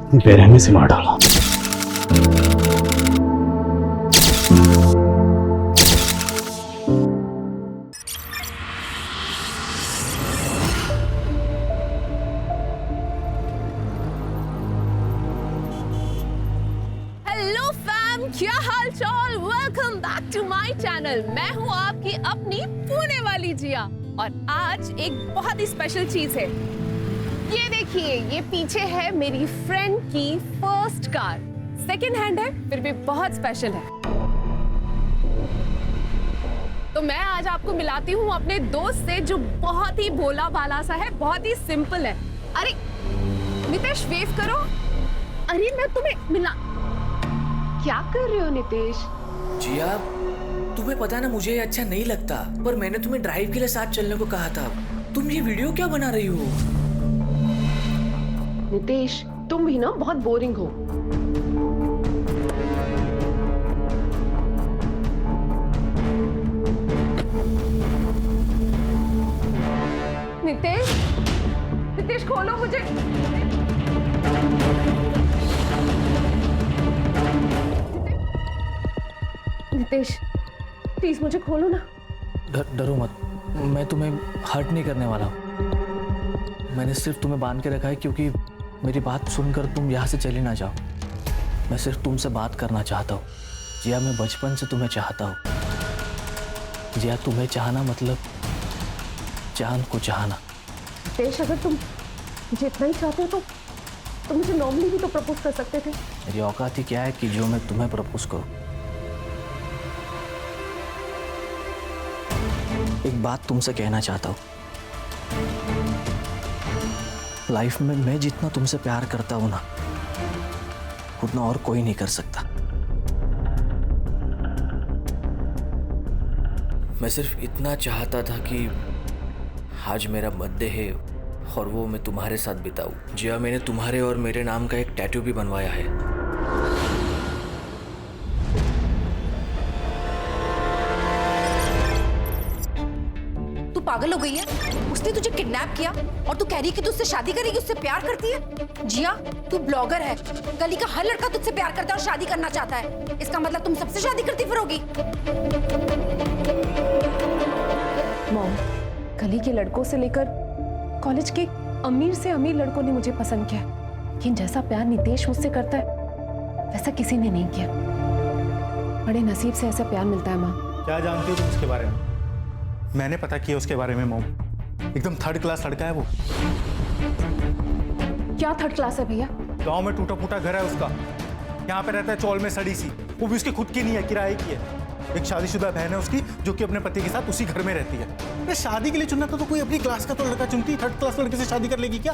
इतनी बेरहमी से मार डाला। हेलो फैम, क्या हाल चाल? Welcome back to my channel. मैं हूँ आपकी अपनी पुणे वाली जिया, और आज एक बहुत ही स्पेशल चीज है। ये देखिए, ये पीछे है मेरी फ्रेंड की फर्स्ट कार। सेकंड हैंड है, फिर भी बहुत स्पेशल है। तो मैं आज आपको मिलाती हूँ अपने दोस्त से, जो बहुत ही भोला भाला सा है, बहुत ही सिंपल है। अरे नितेश, वेव करो। अरे मैं तुम्हें मिला। क्या कर रहे हो नितेश? जिया, तुम्हें पता ना मुझे ये अच्छा नहीं लगता, पर मैंने तुम्हें ड्राइव के लिए साथ चलने को कहा था। तुम ये वीडियो क्या बना रही हो? नितेश, तुम भी ना बहुत बोरिंग हो। नितेश, नितेश खोलो मुझे। नितेश प्लीज मुझे खोलो ना। डरो मत, मैं तुम्हें हर्ट नहीं करने वाला। मैंने सिर्फ तुम्हें बांध के रखा है क्योंकि मेरी बात सुनकर तुम यहाँ से चले ना जाओ। मैं सिर्फ तुमसे बात करना चाहता हूँ। जिया, मैं बचपन से तुम्हें चाहता हूँ। जिया, तुम्हें चाहना मतलब चांद को चाहना। देश, अगर तुम मुझे इतना ही चाहते हो तो मुझे नॉर्मली भी तो प्रपोज कर सकते थे। मेरी औकात ही क्या है कि जो मैं तुम्हें प्रपोज करूं। एक बात तुमसे कहना चाहता हूं। लाइफ में मैं जितना तुमसे प्यार करता हूं ना, उतना और कोई नहीं कर सकता। मैं सिर्फ इतना चाहता था कि आज मेरा बर्थडे है और वो मैं तुम्हारे साथ बिताऊं। जिया, मैंने तुम्हारे और मेरे नाम का एक टैटू भी बनवाया है। तू पागल हो गई है? उसने तुझे किडनैप किया और तू कह रही है कि तू उससे शादी करेगी, उससे प्यार करती है? जिया, तू ब्लॉगर है। गली का हर लड़का तुझसे प्यार करता है और शादी करना चाहता है। इसका मतलब तुम सबसे शादी करती फिरोगी? मॉम, गली के लड़कों से लेकर कॉलेज के अमीर से अमीर लड़कों ने मुझे पसंद किया, लेकिन जैसा प्यार नितेश मुझसे करता है वैसा किसी ने नहीं किया। बड़े नसीब से ऐसा प्यार मिलता है माँ। क्या जानती हो तुम उसके बारे में? मैंने पता किया उसके बारे में मॉम। एकदम थर्ड क्लास लड़का है वो। क्या थर्ड क्लास है भैया? गांव में टूटा फूटा घर है उसका। यहाँ पे रहता है चौल में सड़ी सी, वो भी उसकी खुद की नहीं है, किराए की है। एक शादीशुदा बहन है उसकी जो कि अपने पति के साथ उसी घर में रहती है। अरे शादी के लिए चुनना तो कोई अपनी क्लास का तो लड़का चुनती, थर्ड क्लास लड़के से शादी कर लेगी क्या?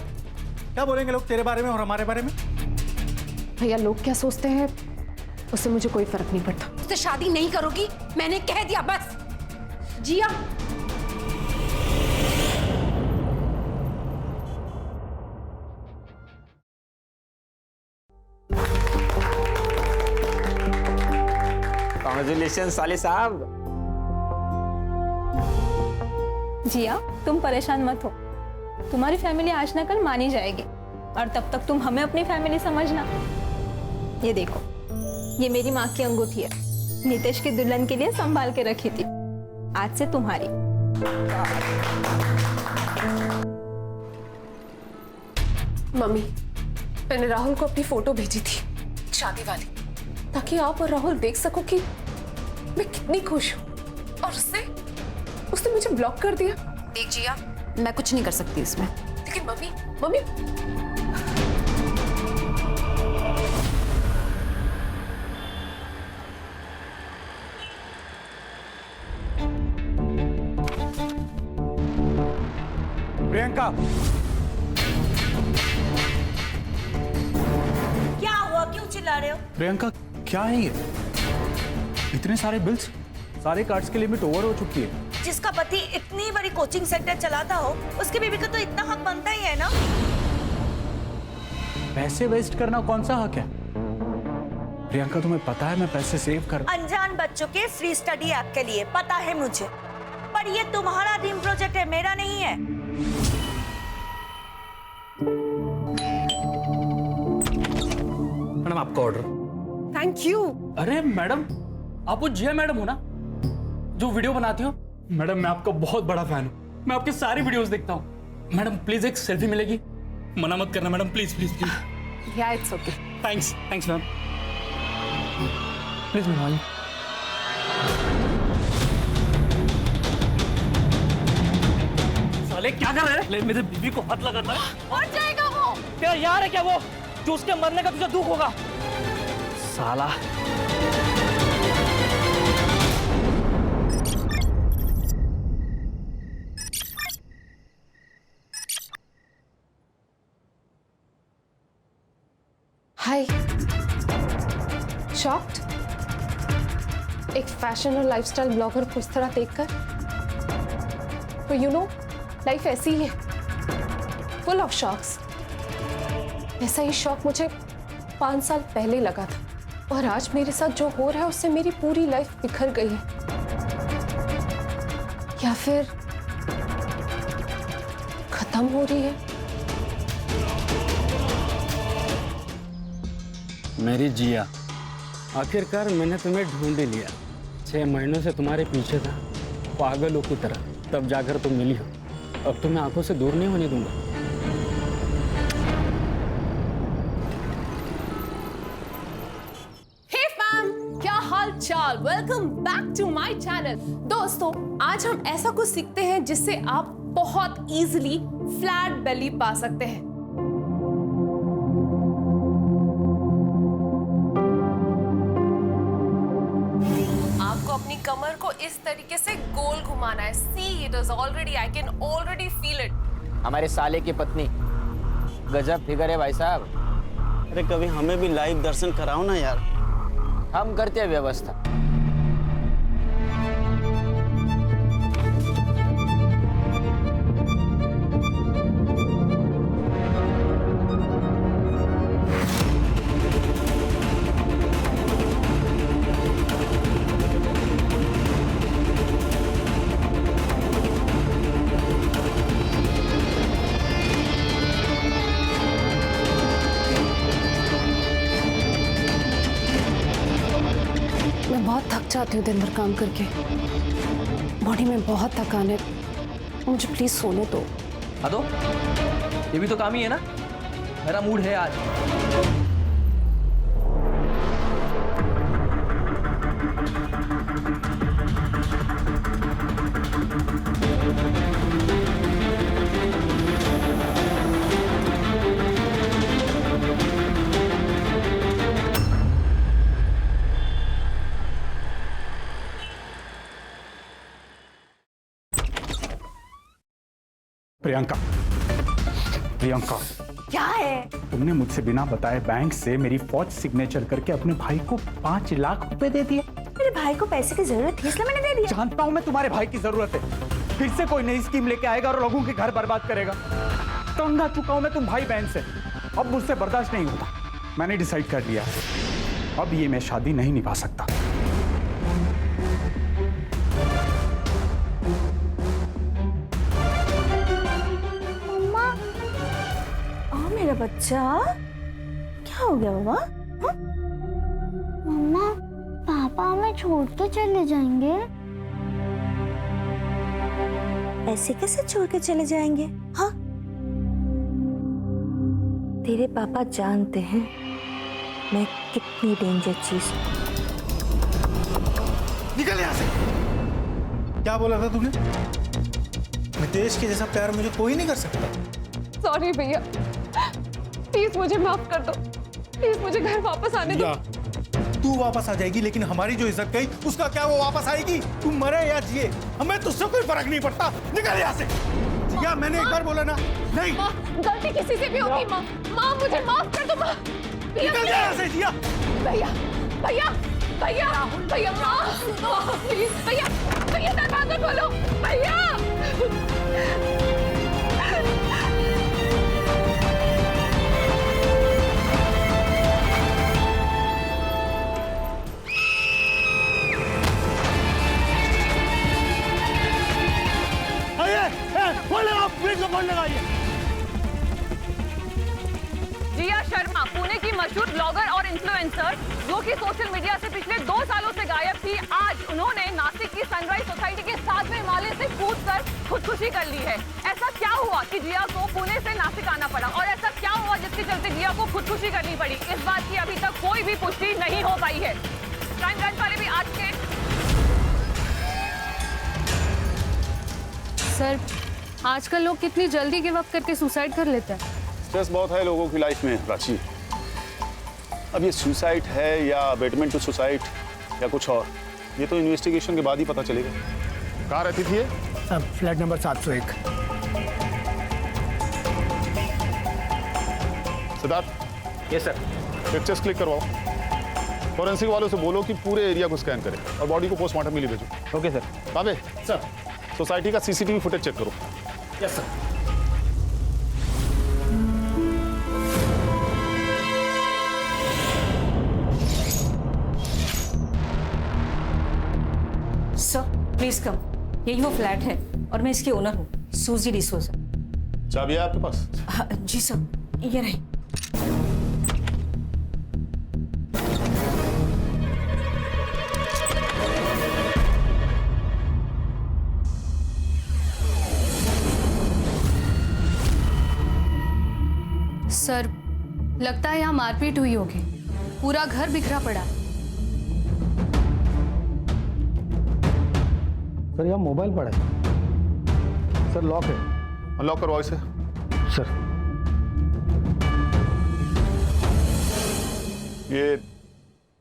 क्या बोलेंगे लोग तेरे बारे में और हमारे बारे में? भैया, लोग क्या सोचते हैं उससे मुझे कोई फर्क नहीं पड़ता। उससे शादी नहीं करोगी, मैंने कह दिया बस। जिया, कांग्रेचुलेशन साले साहब। जिया, तुम परेशान मत हो। तुम्हारी फैमिली आज न कल मानी जाएगी और तब तक तुम हमें अपनी फैमिली समझना। ये देखो, ये मेरी माँ की अंगूठी है। नितेश की दुल्हन के लिए संभाल के रखी थी, आज से तुम्हारी। मम्मी, मैंने राहुल को अपनी फोटो भेजी थी शादी वाली, ताकि आप और राहुल देख सको कि मैं कितनी खुश हूँ। और उसने मुझे ब्लॉक कर दिया। देख जिया, मैं कुछ नहीं कर सकती इसमें। लेकिन मम्मी प्रियंका, क्या हुआ? क्यों चिल्ला रहे हो? प्रियंका क्या है ये? इतने सारे बिल्स, सारे कार्ड्स की लिमिट ओवर हो चुकी है। जिसका पति इतनी बड़ी कोचिंग सेंटर चलाता हो, उसकी बीवी को तो इतना हक बनता ही है ना। पैसे वेस्ट करना कौन सा हक है? प्रियंका, तुम्हें पता है मैं पैसे सेव कर। अनजान बच्चों के फ्री स्टडी ऐप के लिए पता है मुझे, पर ये तुम्हारा ड्रीम प्रोजेक्ट है, मेरा नहीं है। मैडम, आपका ऑर्डर। Thank you. अरे मैडम, आप वो जिया मैडम हो ना जो वीडियो बनाती हो? मैडम, मैं आपका बहुत बड़ा फैन हूँ, मैं आपके सारी वीडियोस देखता हूँ। मैडम प्लीज एक सेल्फी मिलेगी? मना मत करना मैडम, प्लीज प्लीज प्लीज। या it's okay. Thanks ma'am, please ma'am. साले क्या कर रहे हैं? मेरे बीवी को हाथ लगाता है। मर जाएगा वो। तेरा यार है क्या वो जो उसके मरने का तुझे दुख होगा? साला। हाय, शॉक्ड? एक फैशन और लाइफस्टाइल ब्लॉगर को इस तरह देखकर। तो यू नो, लाइफ ऐसी ही है, फुल ऑफ शॉक्स। ऐसा ही शॉक मुझे 5 साल पहले लगा था, और आज मेरे साथ जो हो रहा है उससे मेरी पूरी लाइफ बिखर गई है। या फिर खत्म हो रही है। मेरी जिया, आखिरकार मैंने तुम्हें ढूंढ ही लिया। 6 महीनों से तुम्हारे पीछे था, पागलों की तरह, तब जाकर तुम मिली हो। अब तुम्हें आंखों से दूर नहीं होने दूंगा। Welcome back to my channel. दोस्तों, आज हम ऐसा कुछ सीखते हैं जिससे आप बहुत इजीली फ्लैट बेली पा सकते हैं। आपको अपनी कमर को इस तरीके से गोल घुमाना है। See it is already, I can already feel it. हमारे साले की पत्नी गजब फिगर है भाई साहब। अरे कभी हमें भी लाइव दर्शन कराओ ना यार। हम करते हैं व्यवस्था। मैं बहुत थक जाती हूँ दिन भर काम करके, बॉडी में बहुत थकान है, मुझे प्लीज सोने दो। हाँ तो ये भी तो काम ही है ना। मेरा मूड है आज। प्रियंका, प्रियंका, क्या है? तुमने मुझसे बिना बताए बैंक से मेरी फौज सिग्नेचर करके अपने भाई को 5 लाख रुपए दे दिए। मेरे भाई को पैसे की जरूरत थी इसलिए मैंने दे दिया। जानता हूं मैं तुम्हारे भाई की जरूरत है। फिर से कोई नई स्कीम लेके आएगा और लोगों के घर बर्बाद करेगा। तंग आ चुका हूं मैं तुम भाई बहन से। अब मुझसे बर्दाश्त नहीं होता। मैंने डिसाइड कर लिया, अब ये मैं शादी नहीं निभा सकता। मेरा बच्चा, क्या हो गया बाबा? मम्मा, पापा हमें छोड़ के चले जाएंगे। ऐसे कैसे छोड़ के चले जाएंगे? हाँ, तेरे पापा जानते हैं मैं कितनी डेंजर चीज। निकल यहाँ से। क्या बोला था तूने? नितेश के जैसा प्यार मुझे कोई नहीं कर सकता। सॉरी भैया, प्लीज मुझे माफ कर दो। प्लीज मुझे घर वापस आने दो। तू वापस आ जाएगी, लेकिन हमारी जो इज्जत गई उसका क्या वो वापस आएगी? तू मरे या जिए, हमें तुझसे कोई फर्क नहीं पड़ता। निकल यहाँ से। जिया, मैंने एक बार बोला ना। नहीं, गलती किसी से भी होगी। माँ, माँ मुझे माफ कर दो। माँ, निकल यहाँ से जिया। भैया, भैया, भैया, भैया, माँ, प्लीज भैया, भैया दरवाजा खोलो भैया। जिया शर्मा, पुणे की मशहूर ब्लॉगर और इन्फ्लुएंसर, जो कि सोशल मीडिया से पिछले 2 सालों से गायब थी, आज उन्होंने नासिक की सनराइज सोसाइटी के 7वें माले से कूदकर खुदकुशी कर ली है। ऐसा क्या हुआ कि जिया को पुणे से नासिक आना पड़ा, और ऐसा क्या हुआ जिसके चलते जिया को खुदकुशी करनी पड़ी? इस बात की अभी तक कोई भी पुष्टि नहीं हो पाई है। क्राइम ब्रांच वाले भी आज के सर, आजकल लोग कितनी जल्दी गिव अप करके सुसाइड कर लेते हैं। स्ट्रेस बहुत है लोगों की लाइफ में प्राची। अब ये सुसाइड है या अबेटमेंट टू सुसाइड या कुछ और, ये तो इन्वेस्टिगेशन के बाद ही पता चलेगा। कहाँ रहती थी ये? Flat number 701। Siddharth. Yes sir. Pictures click करवाओ। फॉरेंसिक वालों से बोलो कि पूरे एरिया को स्कैन करें और बॉडी को पोस्टमार्टम के लिए भेजो। Okay sir. बाबे सर, सोसाइटी का सीसीटीवी फुटेज चेक करो। Yes sir. Sir please come, यही वो फ्लैट है और मैं इसके ओनर हूँ, सूजी डिसोजा। चाबी है आपके पास? जी सर, ये रही। सर, लगता है यहाँ मारपीट हुई होगी। पूरा घर बिखरा पड़ा। सर यहाँ मोबाइल पड़ा है सर, लॉक है। अनलॉक करवाओ इसे। सर ये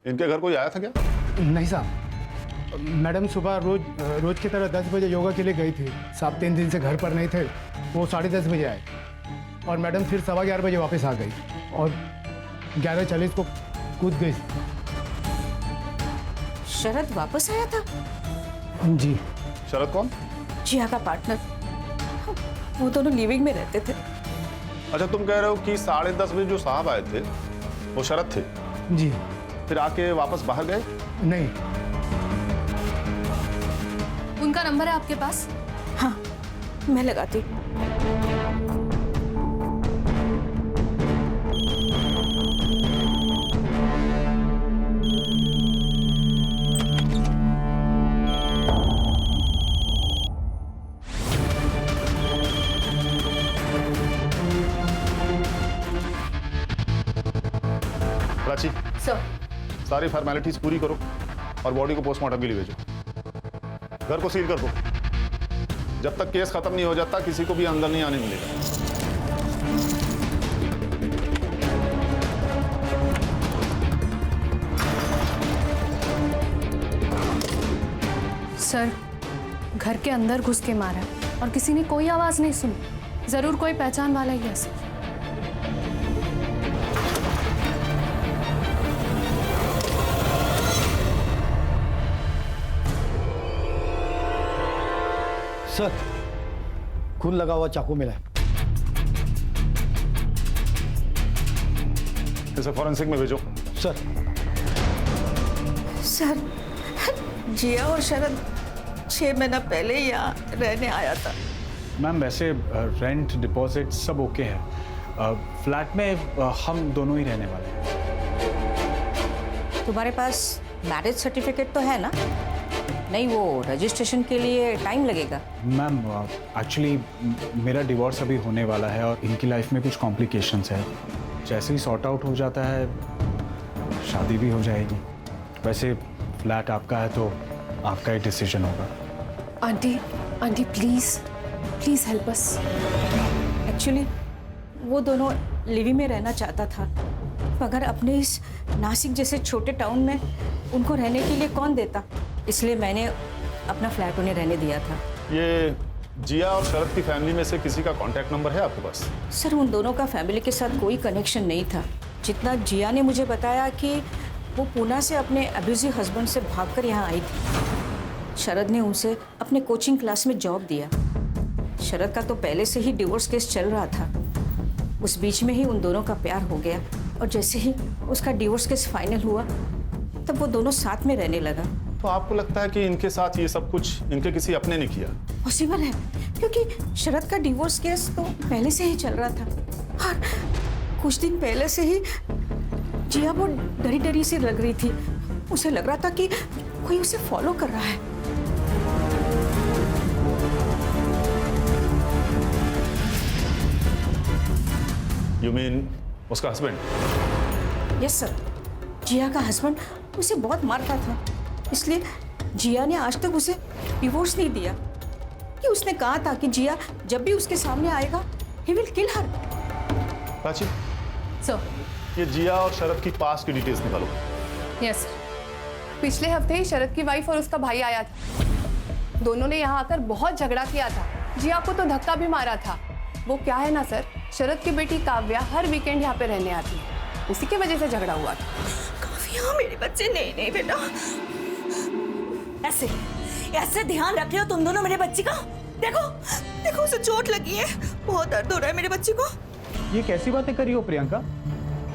इनके घर कोई आया था क्या? नहीं साहब, मैडम सुबह रोज की तरह 10 बजे योगा के लिए गई थी। साहब 3 दिन से घर पर नहीं थे, वो 10:30 बजे आए और मैडम फिर 11:15 बजे वापस आ गई और 11:40 को कूद गई। शरद वापस आया था? जी। शरद कौन? जिया का पार्टनर, वो दोनों लिविंग में रहते थे। अच्छा, तुम कह रहे हो कि 10:30 बजे जो साहब आए थे वो शरद थे? जी। फिर आके वापस बाहर गए? नहीं। उनका नंबर है आपके पास? हाँ, मैं लगाती हूँ। प्राची, सर, सारी फॉर्मेलिटीज पूरी करो और बॉडी को पोस्टमार्टम के लिए भेजो। घर को सील कर दो। जब तक केस खत्म नहीं हो जाता किसी को भी अंदर नहीं आने मिलेगा। सर, घर के अंदर घुस के मारा और किसी ने कोई आवाज नहीं सुनी। जरूर कोई पहचान वाला ही है सर। सर, खून लगा हुआ चाकू मिला है। इसे फॉरेंसिक में भेजो। सर। सर, जिया और शरद 6 महीना पहले यहाँ रहने आया था। मैम वैसे रेंट डिपॉजिट सब ओके है। फ्लैट में हम दोनों ही रहने वाले हैं। तुम्हारे पास मैरिज सर्टिफिकेट तो है ना? नहीं, वो रजिस्ट्रेशन के लिए टाइम लगेगा। मैम एक्चुअली मेरा डिवोर्स अभी होने वाला है और इनकी लाइफ में कुछ कॉम्प्लिकेशंस है। जैसे ही सॉर्ट आउट हो जाता है शादी भी हो जाएगी। वैसे फ्लैट आपका है तो आपका ही डिसीजन होगा। Aunty please please help us. Actually वो दोनों लिविंग में रहना चाहता था, मगर अपने इस नासिक जैसे छोटे टाउन में उनको रहने के लिए कौन देता, इसलिए मैंने अपना फ्लैट उन्हें रहने दिया था। ये जिया और शरद की फैमिली में से किसी का कांटेक्ट नंबर है आपके पास? सर, उन दोनों का फैमिली के साथ कोई कनेक्शन नहीं था। जितना जिया ने मुझे बताया कि वो पूना से अपने अब्यूजिव हस्बैंड से भागकर यहाँ आई थी। शरद ने उनसे अपने कोचिंग क्लास में जॉब दिया। शरद का तो पहले से ही डिवोर्स केस चल रहा था। उस बीच में ही उन दोनों का प्यार हो गया और जैसे ही उसका डिवोर्स केस फाइनल हुआ तब वो दोनों साथ में रहने लगा। तो आपको लगता है कि इनके साथ ये सब कुछ इनके किसी अपने ने किया? पॉसिबल है, क्योंकि शरद का डिवोर्स केस तो पहले से ही चल रहा था और कुछ दिन पहले से ही जिया वो डरी डरी सी लग रही थी। उसे लग रहा था कि कोई उसे फॉलो कर रहा है। यू मीन उसका हस्बैंड? यस सर, जिया का हस्बैंड उसे बहुत मारता था, इसलिए जिया ने आज तक उसे डिवोर्स नहीं दिया। कि उसने कहा था कि जिया जब भी उसके सामने आएगा he will kill her. Prachi, sir, ये जिया और शरद की पास्ट की डिटेल्स निकालो। यस। पिछले हफ्ते ही शरद की वाइफ और उसका भाई आया था। दोनों ने यहाँ आकर बहुत झगड़ा किया था। जिया को तो धक्का भी मारा था। वो क्या है ना सर, शरद की बेटी काव्या हर वीकेंड यहाँ पे रहने आती है, उसी की वजह से झगड़ा हुआ था। काव्या मेरे बच्चे? नहीं बेटा, ऐसे ऐसे ध्यान रख रहे हो तुम दोनों मेरे बच्चे का। देखो उसे चोट लगी है, बहुत दर्द हो रहा है मेरे बच्चे को। ये कैसी बातें कर रही हो प्रियंका?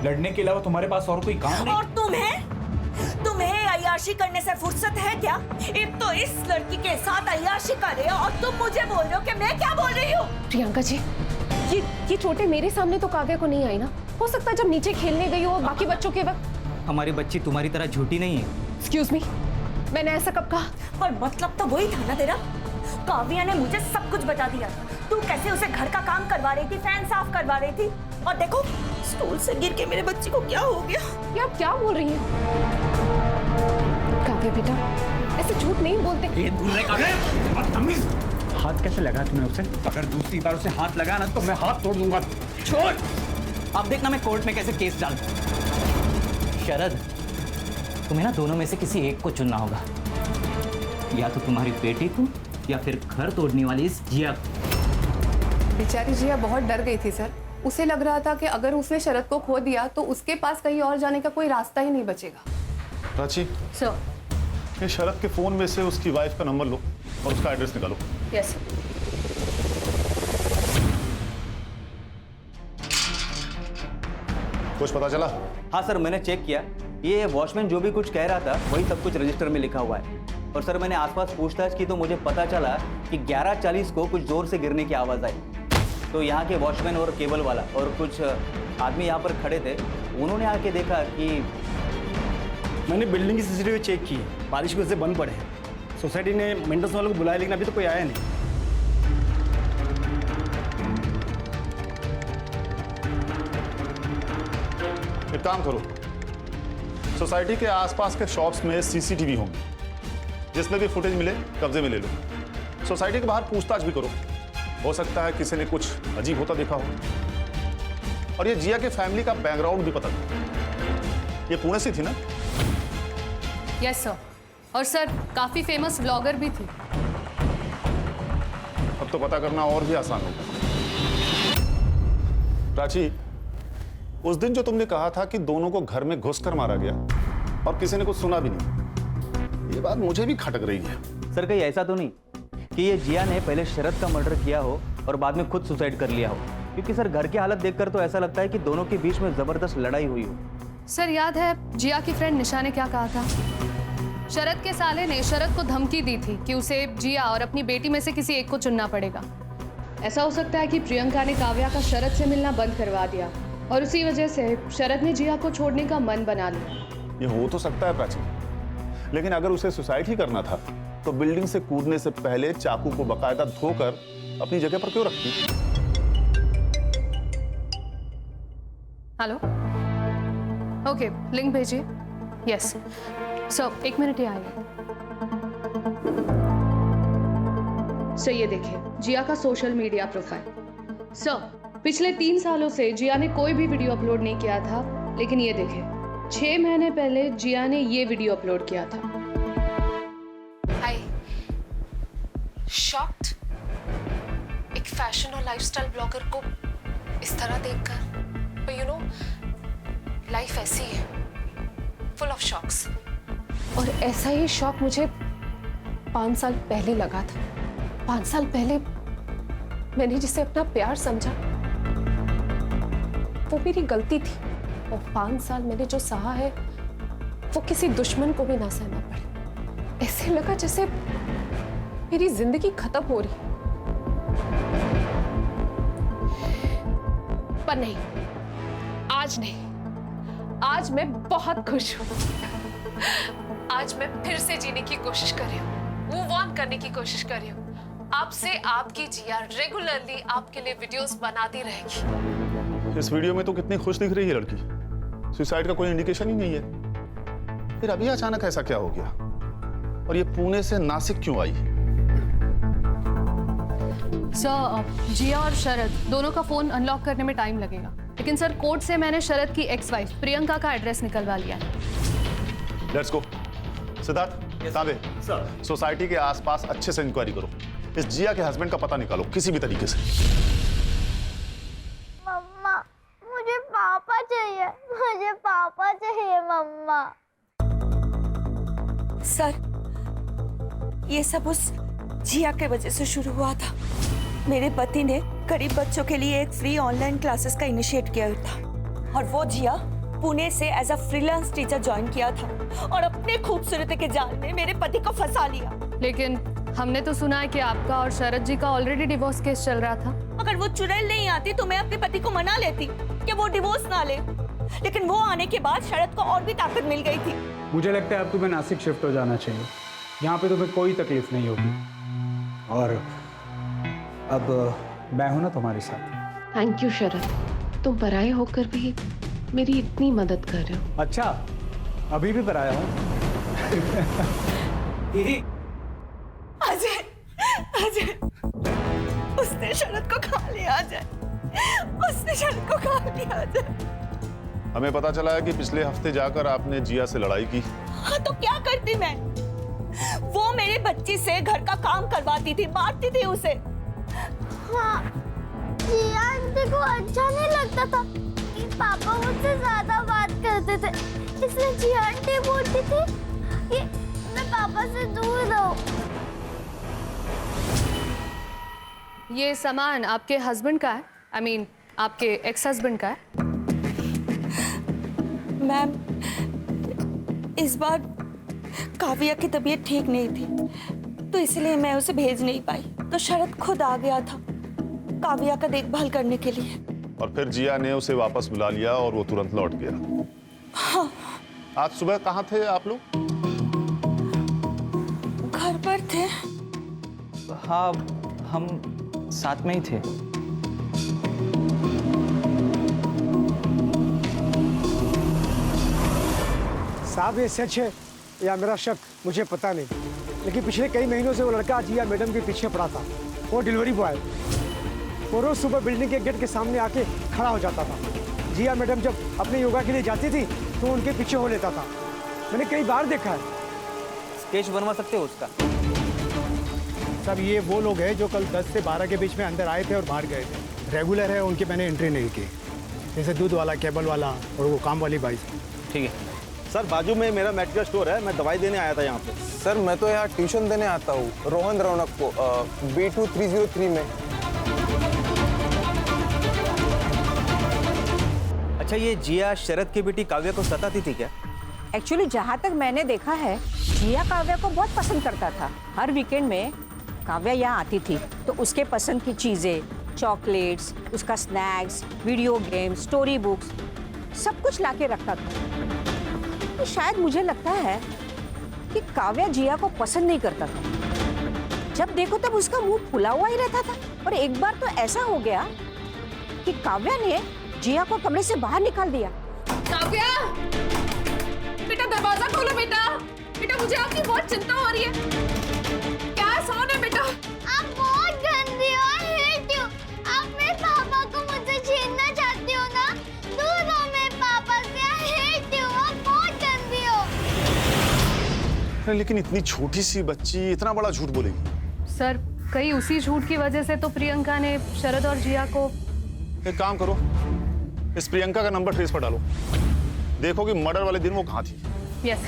लड़ने के अलावा तुम्हारे पास और कोई काम नहीं? और तुम्हें अय्याशी करने से फुर्सत है क्या? एक तो इस लड़की के साथ अय्याशी कर रहे हो और तुम मुझे बोल रहे हो कि मैं क्या बोल रही हूँ? प्रियंका जी, ये चोटें मेरे सामने तो काव्या को नहीं आई ना। हो सकता है जब नीचे खेलने गई हो बाकी बच्चों के वक्त। हमारी बच्ची तुम्हारी तरह झूठी नहीं है। एक्सक्यूज मी, मैंने ऐसा कब कहा? पर मतलब तो वही था ना तेरा। काव्या ने मुझे सब कुछ बता दिया। तू कैसे उसे घर का काम करवा रही थी, फैन साफ करवा रही थी, और देखो स्टूल से गिर के मेरे बच्चे को क्या हो गया। ये आप क्या बोल रही हैं? काव्या बेटा, ऐसे झूठ नहीं बोलते। ये दूर रह काव्या, बदतमीज। हाथ कैसे लगा तूने उसे? अगर दूसरी बार उसे हाथ लगा ना तो मैं हाथ तोड़ दूंगा। छोड़, अब देखना मैं कोर्ट में कैसे केस डालता हूं। शरद, तुम्हें ना दोनों में से किसी एक को चुनना होगा, या तो तुम्हारी बेटी को या फिर घर तोड़ने वाली इस जिया को। बेचारी जिया बहुत डर गई थी सर। उसे लग रहा था कि अगर उसने शरद को खो दिया तो उसके पास कहीं और जाने का कोई रास्ता ही नहीं बचेगा। प्राची, सर। ये शरद के फोन में से उसकी वाइफ का नंबर लो और उसका एड्रेस निकालो। Yes sir. कुछ पता चला? हाँ सर, मैंने चेक किया, ये वॉचमैन जो भी कुछ कह रहा था वही सब कुछ रजिस्टर में लिखा हुआ है। और सर मैंने आसपास पूछताछ की तो मुझे पता चला कि 11:40 को कुछ जोर से गिरने की आवाज़ आई। तो यहाँ के वॉचमैन और केबल वाला और कुछ आदमी यहाँ पर खड़े थे, उन्होंने आके देखा कि मैंने बिल्डिंग की सीसीटीवी चेक की है, बारिश की वजह से बंद पड़े हैं। सोसाइटी ने मेंटेनेंस वालों को बुलाया लेकिन अभी तो कोई आया नहीं। एक काम करो, सोसाइटी के आसपास के शॉप्स में सीसीटीवी होंगी, जिसमें भी फुटेज मिले कब्जे में ले लो। सोसाइटी के बाहर पूछताछ भी करो, हो सकता है किसी ने कुछ अजीब होता देखा हो। और ये जिया के फैमिली का बैकग्राउंड भी पता करो। ये पुणे से थी ना? Yes sir. और सर काफी फेमस ब्लॉगर भी थी। अब तो पता करना और भी आसान होगा। प्राची, उस दिन जो तुमने कहा था कि दोनों को घर में घुसकर मारा गया और किसी ने कुछ सुना भी नहीं, ये बात मुझे भी खटक रही है। सर कहीं ऐसा तो नहीं कि ये जिया ने पहले शरद का मर्डर किया हो और बाद में खुद सुसाइड कर लिया हो? क्योंकि सर घर की हालत देखकर तो ऐसा लगता है कि दोनों के बीच में जबरदस्त लड़ाई हुई हो। सर याद है जिया की फ्रेंड निशा ने क्या कहा था? शरद के साले ने शरद को धमकी दी थी कि उसे जिया और अपनी बेटी में से किसी एक को चुनना पड़ेगा। ऐसा हो सकता है कि प्रियंका ने काव्या का शरद से मिलना बंद करवा दिया और उसी वजह से शरद ने जिया को छोड़ने का मन बना लिया। ये हो तो सकता है प्राची, लेकिन अगर उसे सुसाइड ही करना था तो बिल्डिंग से कूदने से पहले चाकू को बकायदा धोकर अपनी जगह पर क्यों रखती? हेलो, ओके, लिंक भेजिए। यस सर, 1 मिनट ही आइए। सर ये देखिए जिया का सोशल मीडिया प्रोफाइल। सर पिछले 3 सालों से जिया ने कोई भी वीडियो अपलोड नहीं किया था, लेकिन ये देखिए 6 महीने पहले जिया ने ये वीडियो अपलोड किया था। हाय, शॉक्ड एक फैशन और लाइफस्टाइल ब्लॉगर को इस तरह देखकर। पर यू नो लाइफ ऐसी है, फुल ऑफ शॉक्स। और ऐसा ही शॉक मुझे 5 साल पहले लगा था। 5 साल पहले मैंने जिसे अपना प्यार समझा वो मेरी गलती थी, और 5 साल मैंने जो सहा है वो किसी दुश्मन को भी ना सहना पड़े। ऐसे लगा जैसे मेरी जिंदगी खत्म हो रही। पर नहीं, आज नहीं, आज मैं बहुत खुश हूं। आज मैं फिर से जीने की कोशिश कर रही हूँ, मूव ऑन करने की कोशिश कर रही हूँ। आपसे आपकी जिया रेगुलरली आपके लिए वीडियोस बनाती रहेगी। इस वीडियो में तो कितनी खुश दिख रही है लड़की, सुसाइड का कोई इंडिकेशन ही नहीं है। फिर अभी अचानक ऐसा क्या हो गया? और ये पुणे से नासिक क्यों आई? सर जिया और शरद दोनों का फोन अनलॉक करने में टाइम लगेगा, लेकिन सर कोर्ट से मैंने शरद की एक्स वाइफ प्रियंका का एड्रेस निकलवा लिया है। Let's go. सिद्धार्थ, तांबे, सोसाइटी के आसपास अच्छे से इंक्वायरी करो। इस जिया के हस्बैंड का पता निकालो किसी भी तरीके से। मम्मा, मुझे पापा चाहिए, मुझे पापा चाहिए मम्मा। सर ये सब उस जिया के वजह से शुरू हुआ था। मेरे पति ने गरीब बच्चों के लिए एक फ्री ऑनलाइन क्लासेस का इनिशिएट किया था, और वो जिया पुणे से as a freelance teacher join किया था और अपने खूबसूरती के जाल में मेरे पति को फंसा लिया। लेकिन हमने तो सुना है कि आपका और शरद जी का ऑलरेडी डिवोर्स केस चल रहा था। अगर वो चुड़ैल नहीं आती तो मैं अपने पति को मना लेती कि वो डिवोर्स ना ले, लेकिन वो आने के बाद शरद को और भी ताकत मिल गई थी। मुझे लगता है अब तुम्हें नासिक शिफ्ट हो जाना चाहिए, यहाँ पे तुम्हें कोई तकलीफ नहीं होगी। और अब मैं हूं ना तुम्हारे साथ। थैंक यू शरद, तुम पराये होकर भी मेरी इतनी मदद कर रहे हो। अच्छा, अभी भी पराया हूँ। दीदी अजय, अजय, उसने शरद को खा लिया अजय, उसने शरद को खा लिया अजय। हमें पता चला है कि पिछले हफ्ते जाकर आपने जिया से लड़ाई की। हाँ तो क्या करती मैं? वो मेरे बच्ची से घर का काम करवाती थी, मारती थी उसे। हाँ, जिया आंटी को अच्छा नहीं लगता था कि पापा मुझसे ज्यादा बात करते थे, इसलिए जिया आंटी बोलती थी कि मैं पापा से दूर रहूं। ये सामान आपके हस्बैंड का है? I mean, आपके एक्स हस्बैंड का है? मैम, इस बार काव्या की तबीयत ठीक नहीं थी, तो इसलिए मैं उसे भेज नहीं पाई। तो शरद खुद आ गया था काव्या का देखभाल करने के लिए। और फिर जिया ने उसे वापस बुला लिया और वो तुरंत लौट गया। हाँ। आज सुबह कहाँ थे आप लोग? घर पर थे। हाँ, हम साथ में ही थे। साहब ये सच है या मेरा शक मुझे पता नहीं, लेकिन पिछले कई महीनों से वो लड़का जिया मैडम के पीछे पड़ा था। वो डिलीवरी बॉय, वो रोज सुबह बिल्डिंग के गेट के सामने आके खड़ा हो जाता था। जिया मैडम जब अपने योगा के लिए जाती थी तो उनके पीछे हो लेता था। मैंने कई बार देखा है। स्केच बनवा सकते हो उसका? सब ये वो लोग हैं जो कल 10 से 12 के बीच में अंदर आए थे और बाहर गए थे। रेगुलर है, उनकी मैंने एंट्री नहीं की, जैसे दूध वाला, केबल वाला और वो काम वाली बाई। ठीक है सर, बाजू में मेरा मेडिकल स्टोर है, मैं दवाई देने आया था यहाँ पे। सर मैं तो यहाँ ट्यूशन देने आता हूँ रोहन रौनक को B2 303 में। अच्छा, ये जिया शरद की बेटी काव्या को सताती थी क्या? एक्चुअली जहाँ तक मैंने देखा है, जिया काव्या को बहुत पसंद करता था। हर वीकेंड में काव्या यहाँ आती थी तो उसके पसंद की चीज़ें, चॉकलेट्स, उसका snacks, video games, story books, सब कुछ लाके रखता था। तो शायद मुझे लगता है कि काव्या जिया को पसंद नहीं करता था। जब देखो तब उसका मुंह फुला हुआ ही रहता था। और एक बार तो ऐसा हो गया कि काव्या ने जिया को कमरे से बाहर निकाल दिया। काव्या, बेटा दरवाजा खोलो बेटा। बेटा मुझे आपकी बहुत चिंता हो रही है। क्या सोन है बेटा? आप बहुत गंदी हो, I hate you। आप मेरे पापा को मुझसे छीनना चाहती हो ना? दूर रहो मेरे पापा से, I hate you। आप बहुत गंदी हो। लेकिन इतनी छोटी सी बच्ची इतना बड़ा झूठ बोलेगी? सर, कहीं उसी झूठ की वजह से तो प्रियंका ने शरद और जिया को। एक काम करो, इस प्रियंका का नंबर ट्रेस पर डालो, देखो कि मर्डर वाले दिन वो कहाँ थी। यस।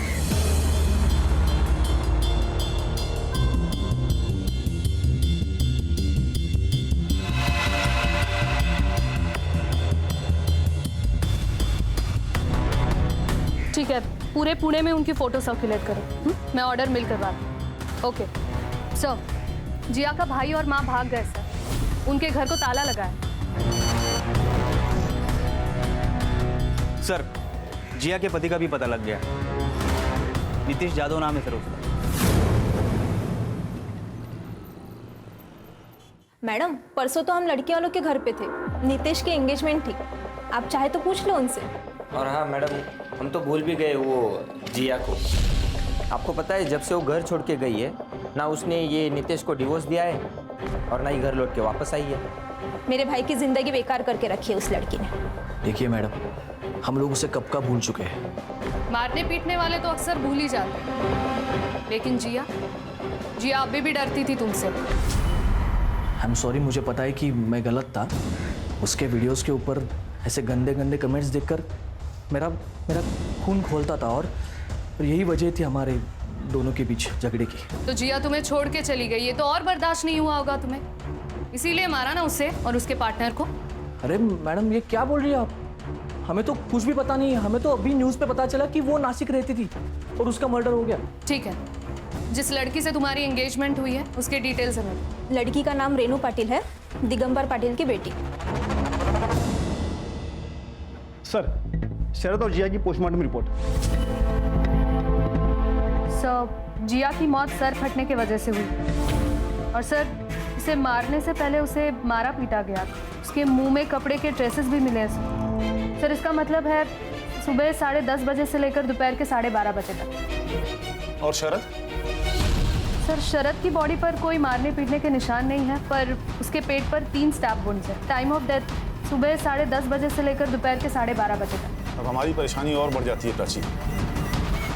ठीक है, पूरे पुणे में उनकी फोटो सर्कुलेट करो। मैं ऑर्डर मिल करवा दूँ। ओके सर, जिया का भाई और माँ भाग गए सर, उनके घर को ताला लगा है। सर, जिया के पति का भी पता लग गया। नीतीश जादव नाम है सर उसका। मैडम, परसों तो हम लड़की वालों के घर पे थे, नीतीश की एंगेजमेंट थी। आप चाहे तो पूछ लो उनसे। और हाँ मैडम, हम तो भूल भी गए वो जिया को। आपको पता है, जब से वो घर छोड़ के गई है ना, उसने ये नीतीश को डिवोर्स दिया है और ना ही घर लौट के वापस आई है। मेरे भाई की जिंदगी बेकार करके रखी है उस लड़की ने। देखिए मैडम, हम लोग उसे कब का भूल चुके हैं। मारने पीटने वाले तो अक्सर भूल ही जाते हैं, लेकिन जिया अभी भी डरती थी तुमसे। आई एम सॉरी, मुझे पता है कि मैं गलत था। उसके वीडियोस के ऊपर ऐसे गंदे गंदे कमेंट्स देखकर मेरा खून खोलता था और यही वजह थी हमारे दोनों के बीच झगड़े की। तो जिया तुम्हें छोड़ के चली गई, ये तो और बर्दाश्त नहीं हुआ होगा तुम्हें, इसीलिए मारा ना उसे और उसके पार्टनर को। अरे मैडम, ये क्या बोल रही है आप? हमें तो कुछ भी पता नहीं है। हमें तो अभी न्यूज़ पे पता चला कि वो नासिक रहती थी और उसका मर्डर हो गया। ठीक है, जिस लड़की से तुम्हारी एंगेजमेंट हुई है उसके डिटेल्स हमें। लड़की का नाम रेनू पाटिल है, दिगंबर पाटिल की बेटी। सर, शरद और जिया की पोस्टमार्टम रिपोर्ट। सर, जिया की मौत सर फटने की वजह से हुई और सर, इसे मारने से पहले उसे मारा पीटा गया। उसके मुंह में कपड़े के ट्रेसेस भी मिले हैं सर। इसका मतलब है सुबह 10:30 बजे से लेकर दोपहर के 12:30 बजे तक। और शरद? सर शरद की बॉडी पर कोई मारने पीटने के निशान नहीं है, पर उसके पेट पर 3 स्टैब वुंड्स हैं। टाइम ऑफ डेथ सुबह 10:30 बजे से लेकर दोपहर के 12:30 बजे तक। अब हमारी परेशानी और बढ़ जाती है प्राची,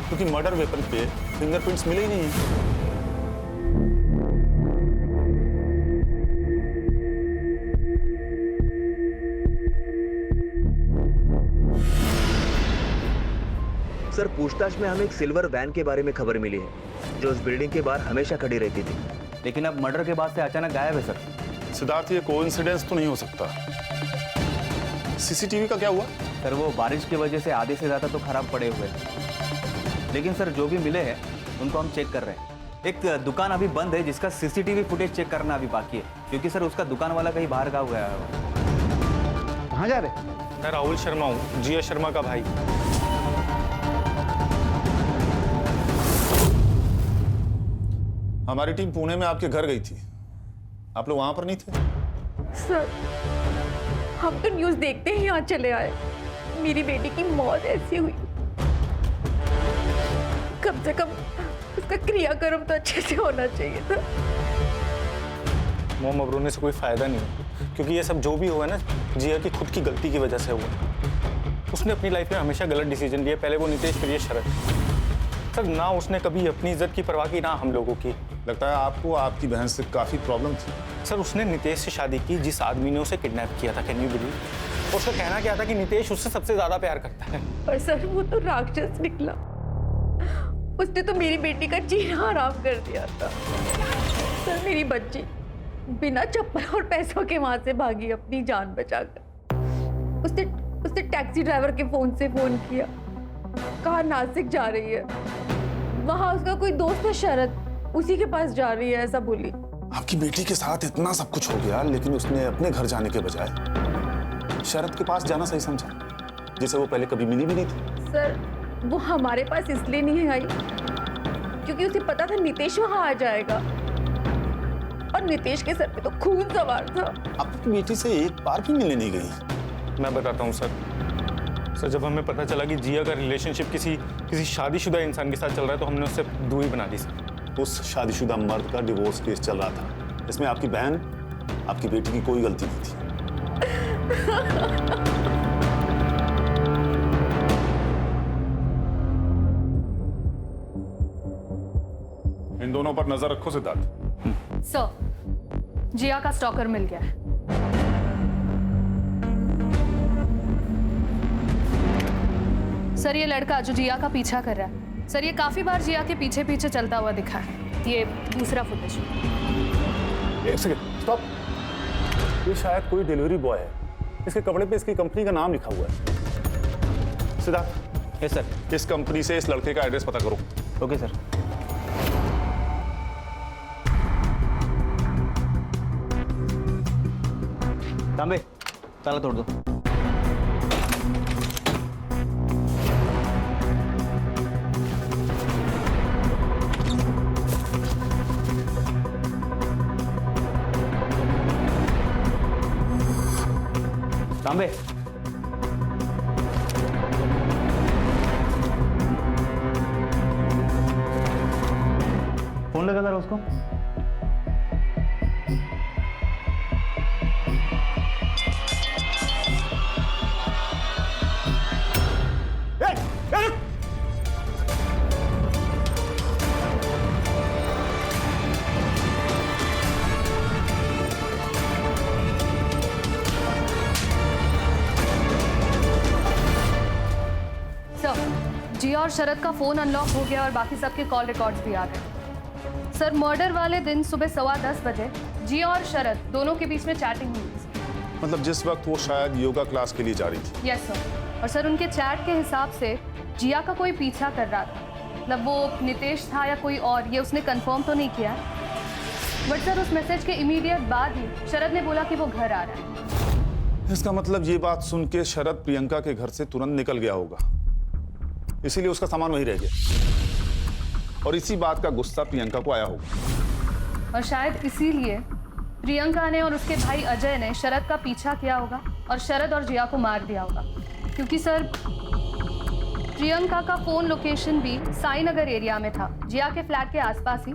क्योंकि मर्डर वेपन पे फिंगरप्रिंट्स मिले ही नहीं है। सर, पूछताछ में हमें एक सिल्वर वैन के बारे में खबर मिली है जो उस बिल्डिंग के बाहर हमेशा खड़ी रहती थी, लेकिन अब मर्डर के बाद से अचानक गायब है सर। सिद्धार्थ, ये कोइंसिडेंस तो नहीं हो सकता। सीसीटीवी का क्या हुआ? सर, वो बारिश की वजह से आधे से ज़्यादा तो खराब पड़े हुए, लेकिन सर जो भी मिले हैं उनको हम चेक कर रहे हैं। एक दुकान अभी बंद है जिसका सीसीटीवी फुटेज चेक करना अभी बाकी है, क्योंकि सर उसका दुकान वाला कहीं बाहर गाँव गया है। कहाँ जा रहे? मैं राहुल शर्मा हूँ, जिया शर्मा का भाई। हमारी टीम पुणे में आपके घर गई थी, आप लोग वहां पर नहीं थे? सर, हम तो न्यूज़ देखते ही यहाँ चले आए। मेरी बेटी की मौत ऐसी हुई, कम से कम उसका क्रियाक्रम तो अच्छे से होना चाहिए था। मोम अब रोने से कोई फायदा नहीं, क्योंकि ये सब जो भी हुआ ना, जिया की खुद की गलती की वजह से हुआ। उसने अपनी लाइफ में हमेशा गलत डिसीजन लिए, पहले वो नितेश, फिर ये शरद। सर, ना उसने कभी अपनी इज्जत की परवाह की, ना हम लोगों की। लगता है आपको आपकी बहन से काफी प्रॉब्लम थी। सर, उसने नितेश से शादी की जिस आदमी ने उसे किडनैप किया था, कैन यू बिलीव? उसका कहना क्या था कि नितेश उससे सबसे ज्यादा प्यार करता है। पर सर, वो तो राक्षस निकला। उसने तो मेरी बेटी का जीना हराम कर दिया था। सर, मेरी बच्ची बिना चप्पल और पैसों के वहां से भागी अपनी जान बचाकर। उसने टैक्सी ड्राइवर के फोन से फोन किया, कहा नासिक जा रही है, वहां उसका कोई दोस्त है शरद, उसी के पास जा रही है, ऐसा बोली। आपकी बेटी के साथ इतना सब कुछ हो गया, लेकिन उसने अपने घर जाने के बजाय शरद के पास जाना सही समझा, जिसे वो पहले कभी मिली भी नहीं थी। सर, वो हमारे पास इसलिए नहीं आई क्योंकि उसे पता था नितेश वहां आ जाएगा, और नितेश के सर पे तो खून सवार था। आपकी बेटी से एक बार भी मिलने नहीं गई? मैं बताता हूँ सर, जब हमें पता चला कि जिया का रिलेशनशिप किसी शादीशुदा इंसान के साथ चल रहा है, तो हमने उससे दूरी बना दी सर। उस शादीशुदा मर्द का डिवोर्स केस चल रहा था, इसमें आपकी बहन, आपकी बेटी की कोई गलती नहीं थी। इन दोनों पर नजर रखो सिद्धार्थ। सर, जिया का स्टॉकर मिल गया है। सर, ये लड़का जो जिया का पीछा कर रहा है, सर ये काफी बार जिया के पीछे पीछे चलता हुआ दिखा है। ये दूसरा फुटेज। एक सेकंड, स्टॉप। ये शायद कोई डिलीवरी बॉय है, इसके कपड़े पे इसकी कंपनी का नाम लिखा हुआ है। सिद्धार्थ। Yes sir. इस कंपनी से इस लड़के का एड्रेस पता करो। Okay sir. तांबे, ताला तोड़ दो। तांबे, फोन लगा जरा उसको। जिया और शरद का फोन अनलॉक हो गया और बाकी सबके कॉल रिकॉर्ड्स भी आ गए। सर, मर्डर वाले दिन सुबह 10:15 बजे जिया और शरद दोनों के बीच में चैटिंग हुई थी। मतलब जिस वक्त वो शायद योगा क्लास के लिए जा रही थी? Yes sir. और सर, उनके चैट के हिसाब से जिया का कोई पीछा कर रहा था, मतलब वो नितेश था या कोई और, ये उसने कंफर्म तो नहीं किया। बट सर, उस मैसेज के इमीडिएट बाद ही शरद ने बोला कि वो घर आ रहा है। इसका मतलब ये बात सुन के शरद प्रियंका के घर से तुरंत निकल गया होगा, इसीलिए उसका सामान वहीं रह गया, और इसी बात का गुस्सा प्रियंका को आया होगा। और शायद इसीलिए प्रियंका ने और उसके भाई अजय ने शरद का पीछा किया होगा और शरद और जिया को मार दिया होगा, क्योंकि सर प्रियंका का फोन लोकेशन भी साई नगर एरिया में था, जिया के फ्लैट के आसपास ही,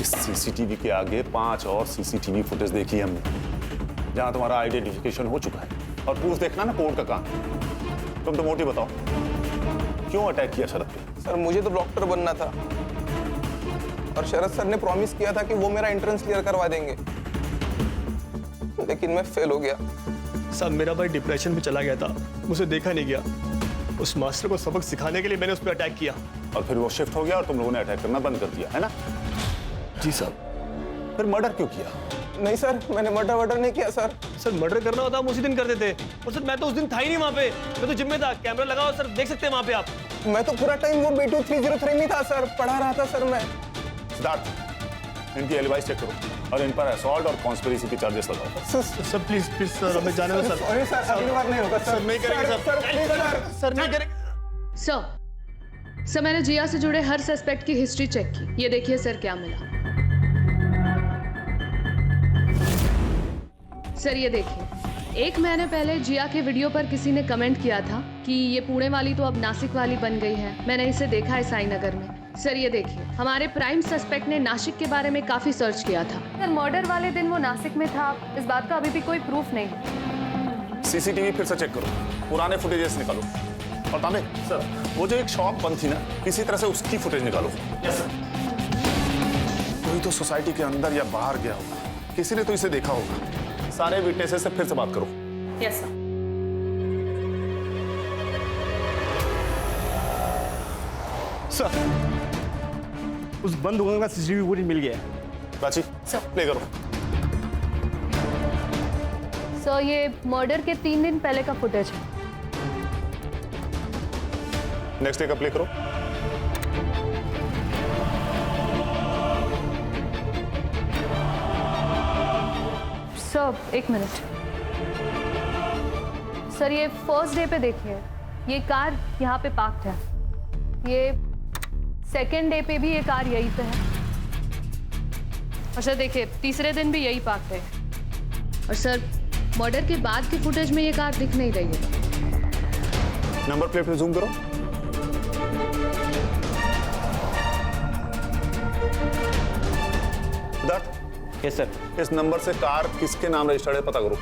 इस सीसीटीवी के आगे 5 और सीसीटीवी फुटेज देखी हमने, जहां तुम्हारा आइडेंटिफिकेशन हो चुका है। और प्रूफ देखना ना कोर्ट का काम। तुम तो मोटी बताओ, क्यों अटैक किया शरद पे? सर मुझे तो डॉक्टर बनना था और शरद सर ने प्रॉमिस किया था कि वो मेरा एंट्रेंस क्लियर करवा देंगे, लेकिन मैं फेल हो गया। साहब मेरा भाई डिप्रेशन में चला गया था, मुझे देखा नहीं गया। उस मास्टर को सबक सिखाने के लिए मैंने उस पर अटैक किया और फिर वो शिफ्ट हो गया और तुम लोगों ने अटैक करना बंद कर दिया, है ना? जी साहब। फिर मर्डर क्यों किया? नहीं सर, मैंने मर्डर नहीं किया सर। सर मर्डर करना होता हम उसी दिन कर देते। और सर मैं तो उस दिन था ही नहीं वहाँ पे, मैं तो जिम में था। कैमरा लगाओ सर, देख सकते हैं वहाँ पे आप। मैं तो पूरा टाइम वो B2 303 में था सर, पढ़ा रहा था सर मैं। सिद्धार्थ, इनकी एलिबाइज चेक करो और इन पर असॉल्ट और कॉन्स्पिरेसी के चार्जेस लगाओ। सर प्लीज प्लीज सर, हमें जाने दो सर। सॉरी सर, अगली बार नहीं होगा सर। नहीं करेंगे सर, नहीं करेंगे सर मैंने जिया से जुड़े हर सस्पेक्ट की हिस्ट्री चेक की। ये देखिए सर क्या मिला। सर ये देखिए, 1 महीने पहले जिया के वीडियो पर किसी ने कमेंट किया था कि ये पुणे वाली तो अब नासिक वाली बन गई है। मैंने इसे देखा है साई नगर में। सर ये देखिए, हमारे प्राइम सस्पेक्ट ने नासिक के बारे में काफी सर्च किया था। सर मर्डर वाले दिन वो नासिक में था, इस बात का अभी भी कोई प्रूफ नहीं। सीसीटीवी फिर से चेक करो, पुराने फुटेजेस निकालो। और तामे सर, वो जो एक शॉप बंद थी ना, किसी तरह से उसकी फुटेज निकालो। Yes sir. कोई तो सोसाइटी के अंदर या बाहर गया होगा, किसी ने तो इसे देखा होगा। सारे विटनेसेस से फिर से बात करो। Yes sir. सर उस बंद दुकान का सीसीटीवी फुटेज मिल गया है। प्राची प्ले करो। सर ये मर्डर के 3 दिन पहले का फुटेज है। नेक्स्ट डे का प्ले करो। Sir 1 minute. सर ये फर्स्ट डे पे देखिए, ये कार यहाँ पे पार्क्ड है। ये सेकेंड डे पे भी ये कार यहीं पे है। और सर देखिए, तीसरे दिन भी यही पार्क्ड है। और सर मर्डर के बाद की फुटेज में ये कार दिख नहीं रही है। नंबर प्लेट पे जूम करो। Yes sir. इस नंबर से कार किसके नाम रजिस्टर्ड है पता करो।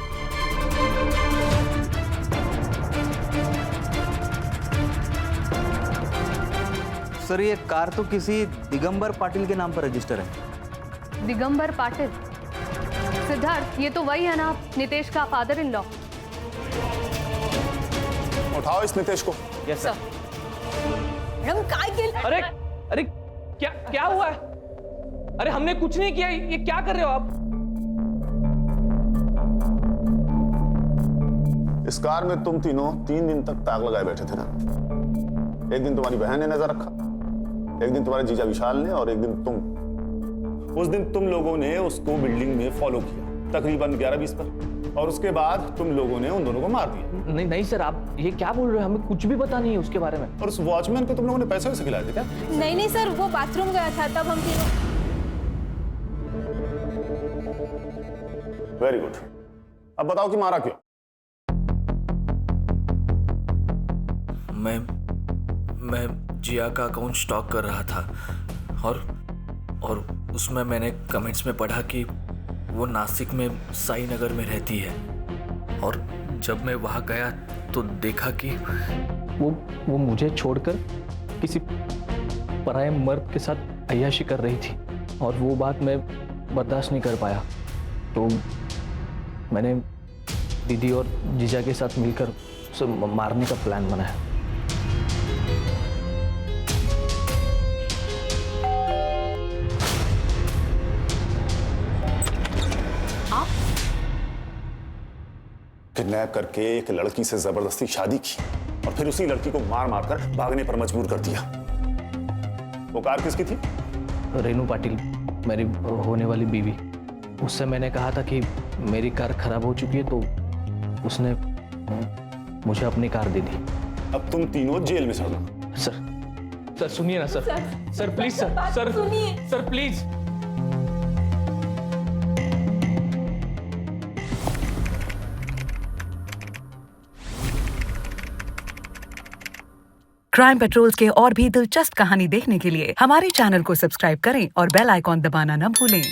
सर ये कार तो किसी दिगंबर पाटिल के नाम पर रजिस्टर है। दिगंबर पाटिल? सिद्धार्थ ये तो वही है ना, नितेश का फादर इन लॉ। उठाओ इस नितेश को। Yes sir. मैडम काय के? अरे अरे क्या हुआ है? अरे हमने कुछ नहीं किया, ये क्या कर रहे हो आप? इस कार में तुम तीनों 3 दिन तक ताक लगाए बैठे थे ना। एक दिन तुम्हारी बहन ने नजर रखा, एक दिन तुम्हारे जीजा विशाल ने, और एक दिन तुम। उस दिन तुम लोगों ने उसको बिल्डिंग में फॉलो किया तकरीबन 11-20 पर, और उसके बाद तुम लोगों ने उन दोनों को मार दिया। नहीं सर, आप ये क्या बोल रहे हो? हमें कुछ भी पता नहीं है उसके बारे में। और उस वॉचमैन को तुम लोगों ने पैसे वैसे खिलाए थे क्या? नहीं सर, वो बाथरूम गया था तब हम तीनों। Very good. अब बताओ कि मारा क्यों? मैं जिया का अकाउंट स्टॉक कर रहा था और उसमें मैंने कमेंट्स में पढ़ा कि वो नासिक में साई नगर में रहती है। और जब मैं वहाँ गया तो देखा कि वो मुझे छोड़कर किसी पराये मर्द के साथ अय्याशी कर रही थी। और वो बात मैं बर्दाश्त नहीं कर पाया, तो मैंने दीदी और जीजा के साथ मिलकर उसे मारने का प्लान बनाया। किडनैप करके एक लड़की से जबरदस्ती शादी की और फिर उसी लड़की को मार मार कर भागने पर मजबूर कर दिया। वो कार किसकी थी? रेनू पाटिल, मेरी होने वाली बीवी। उससे मैंने कहा था कि मेरी कार खराब हो चुकी है, तो उसने मुझे अपनी कार दे दी। अब तुम तीनों जेल में सड़ दो। सर सुनिए ना सर। सर प्लीज सर सुनिए सर प्लीज। क्राइम पेट्रोल्स के और भी दिलचस्प कहानी देखने के लिए हमारे चैनल को सब्सक्राइब करें और बेल आइकॉन दबाना न भूलें।